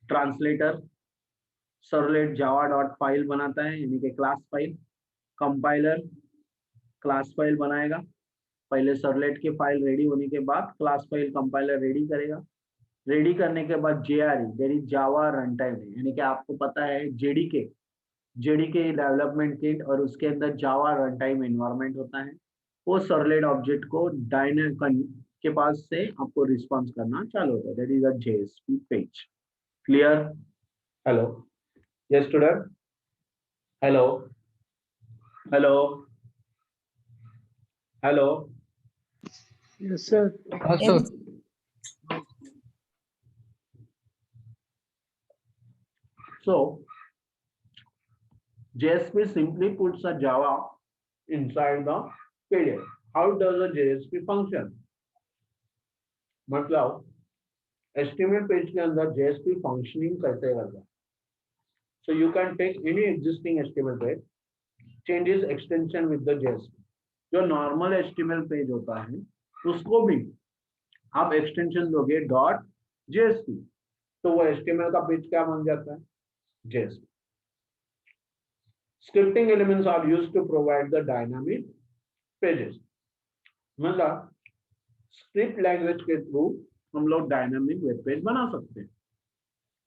[SPEAKER 1] Translator servlet Java dot file बनाता है यानी कि class file. Compiler class file बनाएगा. पहले सर्वलेट के फाइल रेडी होने के बाद क्लास फाइल कंपाइलर रेडी करेगा. रेडी करने के बाद JRE there is Java run time है यानी कि आपको पता है JDK डेवलपमेंट किट और उसके अंदर जावा रन टाइम एनवायरनमेंट होता है. वो सर्वलेट ऑब्जेक्ट को डायनेमिक के पास से आपको रिस्पांस करना चालू होता है. That is a JSP page. Clear? Hello yes student. Hello hello hello.
[SPEAKER 2] Yes, sir.
[SPEAKER 5] हाँ sir.
[SPEAKER 1] So JSP simply puts a Java inside the PDF. How does a JSP function? मतलब HTML page के अंदर JSP functioning कैसे करता है. So you can take any existing HTML page, changes extension with the JSP. जो normal HTML page होता है उसको भी आप एक्सटेंशन दोगे .JSP तो वो HTML का पेज क्या बन जाता है, JSP. Scripting elements are used to provide the dynamic pages. मतलब स्क्रिप्ट लैंग्वेज के थ्रू हम लोग डायनामिक वेब पेज बना सकते हैं।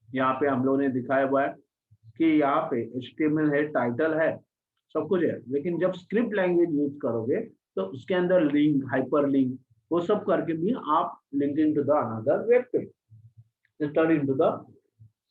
[SPEAKER 1] यहाँ पे हम लोगों ने दिखाया हुआ है कि यहाँ पे HTML है, टाइटल है, सब कुछ है, लेकिन जब स्क्रिप्ट लैंग्वेज यूज करोगे तो उसके अंदर लिंक, हाइपर लिंक, वो सब करके भी आप linking to the another web page, turn into the,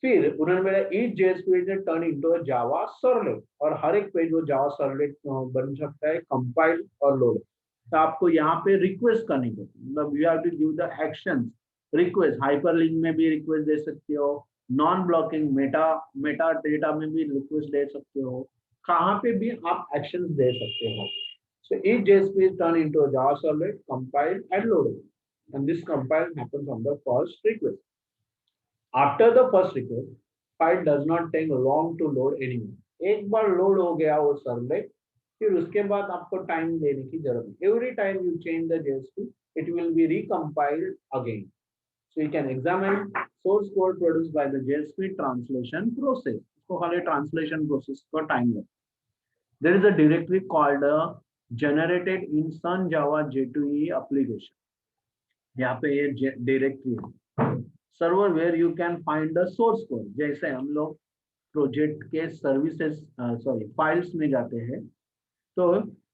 [SPEAKER 1] फिर उन्होंने मेरा each JS page turn into Java servlet, और हर एक पेज वो जावा सर्वलेट बन सकता है, कंपाइल और लोड। तो आपको यहाँ पे रिक्वेस्ट करनी पड़ती है, मतलब you have to give the actions, request, hyperlink में भी रिक्वेस्ट दे सकते हो, नॉन ब्लॉकिंग मेटा डेटा में भी रिक्वेस्ट दे सकते हो, कहाँ पे भी आप एक्शंस दे सकते हो। So each JSP is turned into a Java servlet, compiled and loaded, and this compile happens on the first request. After the first request, file does not take long to load anymore. एक बार load हो गया वो servlet, फिर उसके बाद आपको time देने की जरूरत नहीं। Every time you change the JSP, it will be recompiled again. So you can examine source code produced by the JSP translation process. इसको खाली translation process का time लगता है। There is a directory called generated in Sun Java J2EE application. यहाँ पे ये directory है, server where you can find the source code. जैसे हम लोग प्रोजेक्ट के सर्विसेज फाइल्स में जाते हैं, तो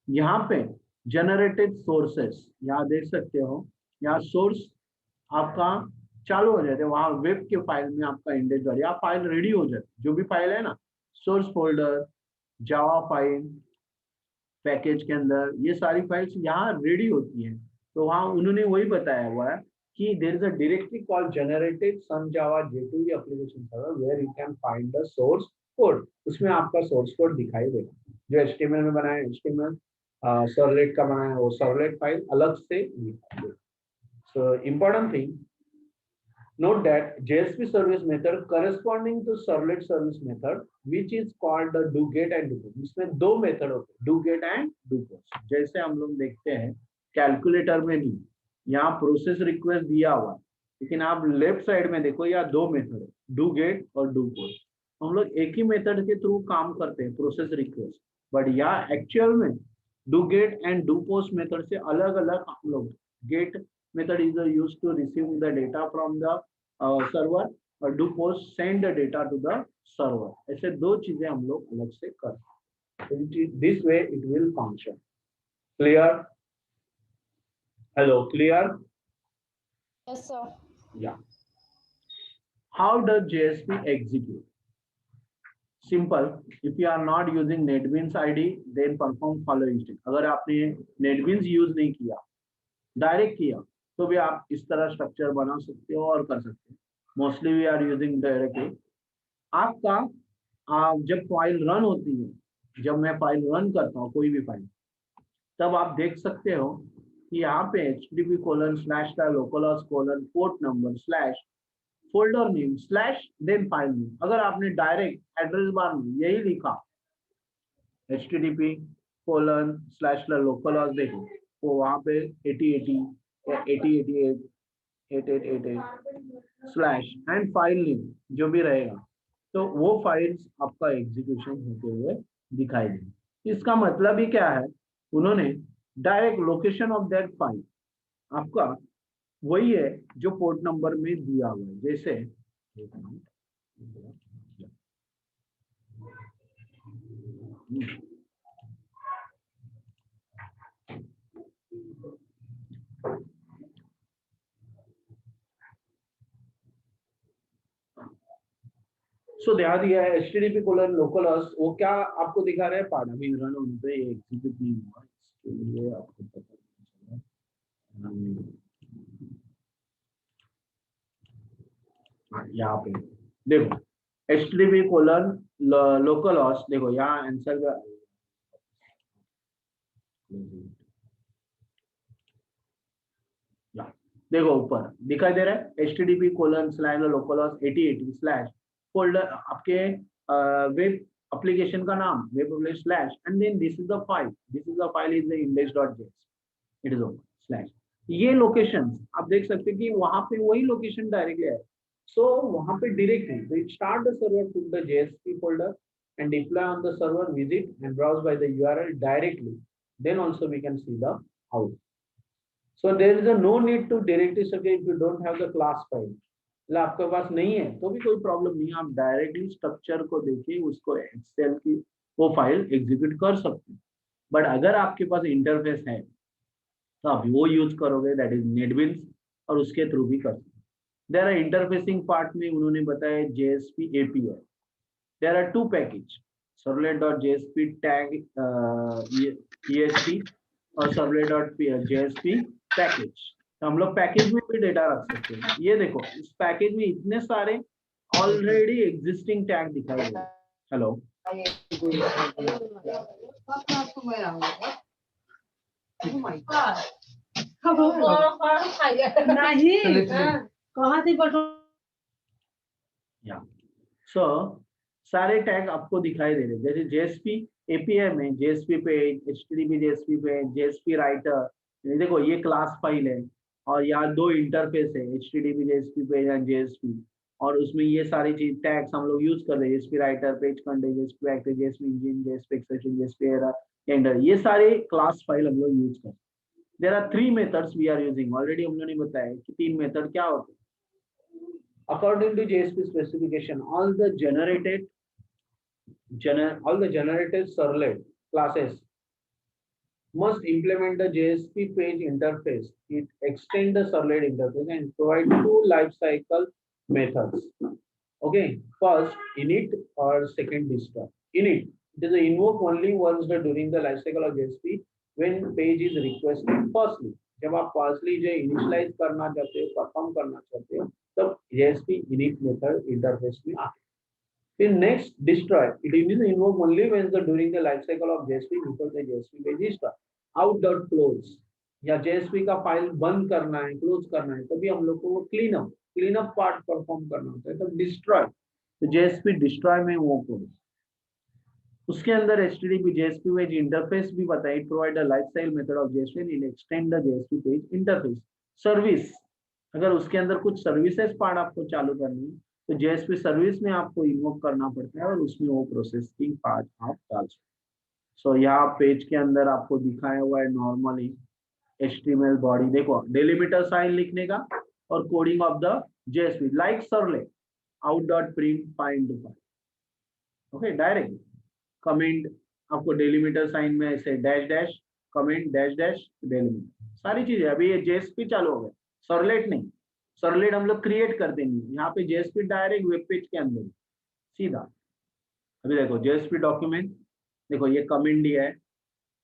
[SPEAKER 1] यहाँ पे जनरेटेड सोर्सेस, यहाँ देख सकते हो, यहाँ सोर्स आपका चालू हो जाते हैं, वहाँ वेब के फाइल में आपका इंडेक्स जारी, आप फाइल रेडी हो जाए, जो भी फाइल है ना, source folder, Java file, package के अंदर, ये सारी फाइल्स यहाँ रेडी होती हैं। तो वहाँ उन्होंने वही बताया हुआ है कि there is a directory called generated sun Java J2EE application server where you can find the source code. उसमें आपका सोर्स कोड दिखाई देगा, जो HTML में बनाया है HTML, सर्वलेट का बनाया है वो सर्वलेट फाइल अलग से दिखाई देगा। So important thing, note that JSP service method corresponding to servlet service method, which is called the do get and do post. इसमें दो मेथड होते हैं, do get and do post। जैसे हम लोग देखते हैं कैलकुलेटर में भी, यहाँ प्रोसेस रिक्वेस्ट दिया हुआ है, लेकिन आप लेफ्ट साइड में देखो, यहाँ दो मेथड है, डू गेट और डू पोस्ट। हम लोग एक ही मेथड के थ्रू काम करते हैं, प्रोसेस रिक्वेस्ट, बट यहाँ एक्चुअल में do get and do post method से अलग अलग हम लोग, gate method is used to receive the data from the server, और do post send the data to the server। ऐसे दो चीजें हम लोग अलग से करते हैं। This way it will function. Clear? Hello, clear?
[SPEAKER 4] Yes, sir.
[SPEAKER 1] Yeah. How does JSP execute? Simple. If you are not using NetBeans ID, then perform following step. अगर आपने NetBeans यूज नहीं किया, डायरेक्ट किया, तो भी आप इस तरह स्ट्रक्चर बना सकते हो और कर सकते हो। Mostly we are using directly. आपका जब फाइल रन होती है, जब मैं फाइल रन करता हूँ कोई भी फाइल, तब आप देख सकते हो कि यहाँ पे http://localhost: port number / folder name / then file name. अगर आपने डायरेक्ट एड्रेस बार में यही लिखा http://localhost, देखो तो वहाँ पे 8080 या 8088 8888 / एंड फाइल नेम जो भी रहेगा, तो वो फाइल्स आपका एग्जीक्यूशन होते हुए दिखाई देंगे। इसका मतलब ही क्या है, उन्होंने direct location of that file आपका वही है जो पोर्ट नंबर में दिया हुआ है। जैसे सो ध्यान दिया है http://localhost, वो क्या आपको दिखा रहा है, पार्ट अभी रन होने पे एग्जीक्यूट नहीं हुआ, इसके लिए आपको पता यहाँ पे देखो http://localhost, देखो यहाँ आंसर का देखो ऊपर दिखाई दे रहा है http://localhost 8080 / फोल्डर, आपके वेब एप्लीकेशन का नाम, web application / and then this is the file, is the index.js, it is over / ये लोकेशन आप देख सकते हैं कि वहां पे वही लोकेशन डायरेक्टली है। सो वहां पे directly it start the server to the JSP folder, and deploy on the server, visit and browse by the URL directly. Then also we can see the out. So there is a no need to directly suggest if you don't have the class file. मतलब आपके पास नहीं है तो भी कोई problem नहीं है, आप डायरेक्टली स्ट्रक्चर को देके उसको एक्सेल की वो फाइल एग्जीक्यूट कर सकते हैं. बट अगर आपके पास इंटरफेस है तो आप वो यूज करोगे, दैट इज नेटबिन्स, और उसके थ्रू भी कर सकते हैं. देयर आर इंटरफेसिंग पार्ट में उन्होंने बताया JSP API. There are two package, servlet.jsp tag ESP और servlet.jsp पैकेज. तो हम लोग पैकेज में भी डेटा रख सकते हैं. ये देखो इस पैकेज में इतने सारे ऑलरेडी एग्जिस्टिंग टैग दिखाई दे रहे हैं. हेलो, सो सारे टैग आपको दिखाई दे रहे हैं. जैसे JSP API में JSP page, HTTP JSP page, JSP writer. देखो ये क्लास फाइल है और यहाँ दो इंटरफेस है, HTTP JSP page and JSP, और उसमें ये सारी चीज टैग्स हम लोग यूज कर रहे हैं. JSP writer, page content, JSP active, JSP engine, JSP exception, JSP error, ये सारे क्लास फाइल हम लोग यूज करते हैं. There are 3 methods we are using. Already हम लोगों ने बताया कि 3 मेथड क्या होते हैं. According to JSP specification, all the generated servlet classes must implement the JSP page interface. It extend the servlet interface and provide 2 lifecycle methods. Okay, first init or second destroy. Init, it is invoke only once during the lifecycle of JSP when page is requested. Firstly, जब आप firstly जो initialize करना चाहते हो, perform करना चाहते हो, तब JSP init method interface में आते हैं. फिर next destroy, it is invoke only when during the life cycle of JSP because the JSP page is destroy. Out.close, या JSP का फाइल बंद करना है, क्लोज करना है, तभी हम लोग को वो क्लीन अप पार्ट परफॉर्म करना होता है. तब डिस्ट्रॉय, तो JSP डिस्ट्रॉय में वो कोड. उसके अंदर HTTP JSP पेज इंटरफेस भी बताया. It provide the life cycle method of JSP and extend the JSP page interface. Service, अगर उसके अंदर कुछ सर्विसेज पार्ट आपको चालू करनी है तो JSP सर्विस में आपको इन्वोक करना पड़ता है और उसमें वो प्रोसेसिंग पार्ट आप डाल सकते. सो यहाँ पेज के अंदर आपको दिखाया हुआ है नॉर्मली HTML बॉडी. देखो डेलिमिटर साइन लिखने का और coding of the JSP like servlet out.print find. Okay, direct comment आपको डेलिमिटर साइन में ऐसे dash dash comment dash dash delimiter, सारी चीजें. अभी ये JSP चालू हो गया, सर्वलेट नहीं. सर्वलेट हम लोग क्रिएट कर देंगे, यहाँ पे JSP डायरेक्ट वेब पेज के अंदर सीधा. अभी देखो JSP डॉक्यूमेंट, देखो ये कमेंट दिया है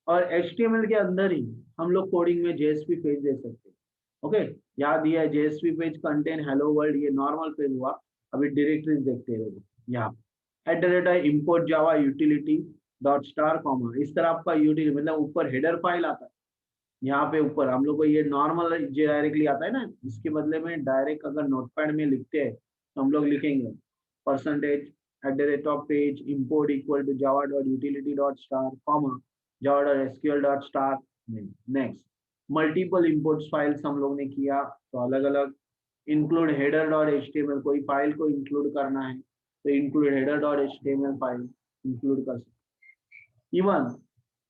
[SPEAKER 1] और HTML के अंदर ही हम लोग कोडिंग में JSP पेज दे सकते हैं. ओके, यहाँ दिया है JSP page contain hello world, ये नॉर्मल पेज हुआ. अभी डायरेक्टरीज देखते हैं. यहाँ @import java utility dot star comma, इस तरह आपका यूटिलिटी मतलब ऊपर हेडर फाइल आता है. यहाँ पे ऊपर हम लोग को ये नॉर्मल डायरेक्टली आता है ना, इसके बदले में डायरेक्ट अगर नोटपैड में लिखते हैं तो हम लोग लिखेंगे %@page import equal to java.utility.star comma java.sql.star. Next multiple imports files हम लोग ने किया तो अलग अलग इंक्लूड header.html, कोई फाइल को इंक्लूड करना है तो इंक्लूड header.html फाइल इंक्लूड कर सकते. इवन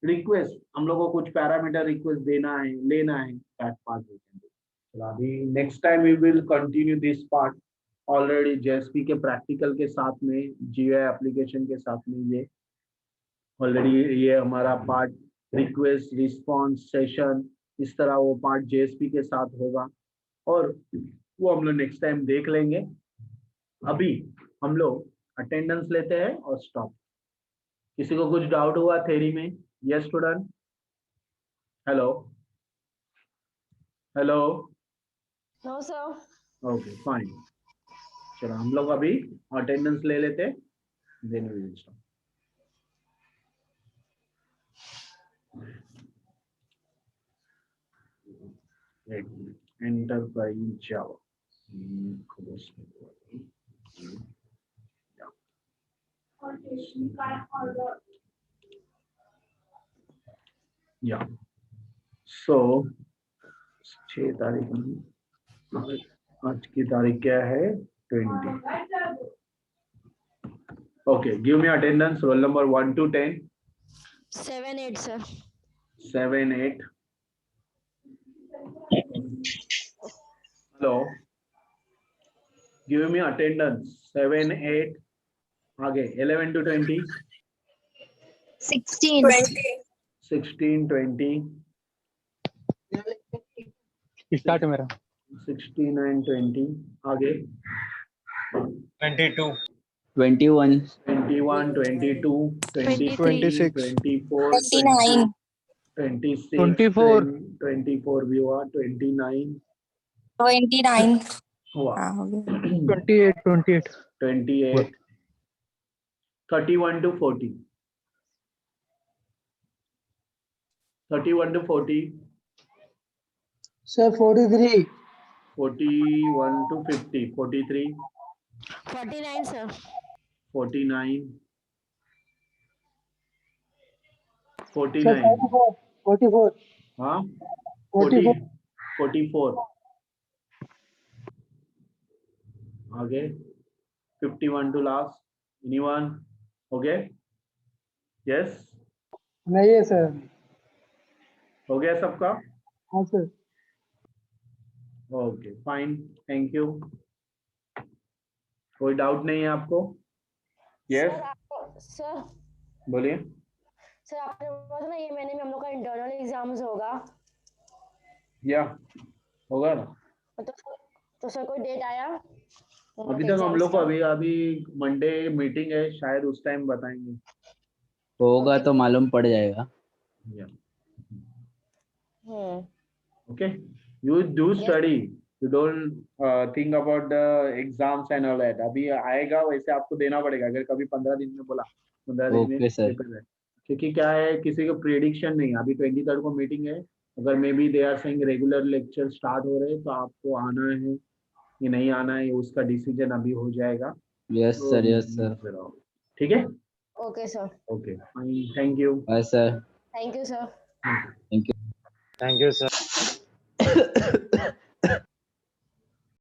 [SPEAKER 1] रिक्वेस्ट, हम लोग को कुछ पैरामीटर रिक्वेस्ट देना है, लेना है, that part we can do. चलो अभी next time we will continue this part. Already JSP के प्रैक्टिकल के साथ में GUI एप्लीकेशन के साथ में ये ऑलरेडी ये हमारा पार्ट रिक्वेस्ट रिस्पॉन्स सेशन, इस तरह वो पार्ट JSP के साथ होगा और वो हम लोग नेक्स्ट टाइम देख लेंगे. अभी हम लोग अटेंडेंस लेते हैं और स्टॉप. किसी को कुछ डाउट हुआ थ्योरी में? Yes student, hello hello.
[SPEAKER 4] No, sir.
[SPEAKER 1] Okay fine. चलो हम लोग अभी अटेंडेंस ले लेते हैं, then we will stop. Enterprise Java. या सो 6 तारीख आज की तारीख क्या है? 20. Okay, give me attendance. Roll number 1 to 10.
[SPEAKER 4] 7, 8, sir.
[SPEAKER 1] 7, 8. Hello. Give me attendance. 7, 8. आगे 11 to 20.
[SPEAKER 6] 16.
[SPEAKER 1] 16, 20.
[SPEAKER 5] स्टार्ट है मेरा
[SPEAKER 1] 16 and 20. आगे
[SPEAKER 3] 22.
[SPEAKER 1] 21, 22, 23,
[SPEAKER 2] 26.
[SPEAKER 1] 24,
[SPEAKER 6] 29.
[SPEAKER 1] 26,
[SPEAKER 5] 24.
[SPEAKER 1] 24 view are 29.
[SPEAKER 6] 29.
[SPEAKER 1] हुआ
[SPEAKER 6] हाँ, हो गया।
[SPEAKER 5] 28.
[SPEAKER 1] 28, 31 to 40. 31 to 40,
[SPEAKER 2] Sir, 43.
[SPEAKER 1] 41 to 50, 43,
[SPEAKER 4] 49, sir.
[SPEAKER 1] 49,
[SPEAKER 2] Sir,
[SPEAKER 1] 49,
[SPEAKER 2] 44. 44.
[SPEAKER 1] हाँ
[SPEAKER 2] 44.
[SPEAKER 1] 44, आगे 51 to last. Anyone? Okay? Yes?
[SPEAKER 2] नहीं है सर।
[SPEAKER 1] हो गया सबका?
[SPEAKER 2] हाँ sir.
[SPEAKER 1] Okay fine, thank you. कोई डाउट नहीं है आपको? यस,
[SPEAKER 4] सर
[SPEAKER 1] बोलिए।
[SPEAKER 4] सर आपने बोला था ना ये महीने में हम लोग का इंटरनल एग्जाम्स होगा,
[SPEAKER 1] या होगा ना?
[SPEAKER 4] तो सर कोई डेट आया?
[SPEAKER 1] अभी तक हम लोग को अभी मंडे मीटिंग है, शायद उस टाइम बताएंगे।
[SPEAKER 3] होगा तो मालूम पड़ जाएगा।
[SPEAKER 1] या
[SPEAKER 4] hmm,
[SPEAKER 1] okay, you do study, you don't think about the exams and all that. अभी आएगा वैसे आपको देना पड़ेगा, अगर कभी 15 दिन में बोला 15 दिन में
[SPEAKER 3] ओके सर।
[SPEAKER 1] पेपर है, क्योंकि क्या है किसी को प्रेडिक्शन नहीं है। अभी 23 को मीटिंग है, अगर may be they are saying regular lecture start हो रहे हैं तो आपको आना है कि नहीं आना है, उसका डिसीजन अभी हो जाएगा।
[SPEAKER 3] यस
[SPEAKER 1] तो
[SPEAKER 3] सर, यस सर।
[SPEAKER 1] ठीक है,
[SPEAKER 4] okay sir,
[SPEAKER 1] okay fine, thank you.
[SPEAKER 3] Bye sir.
[SPEAKER 4] Thank you sir.
[SPEAKER 3] Thank you sir.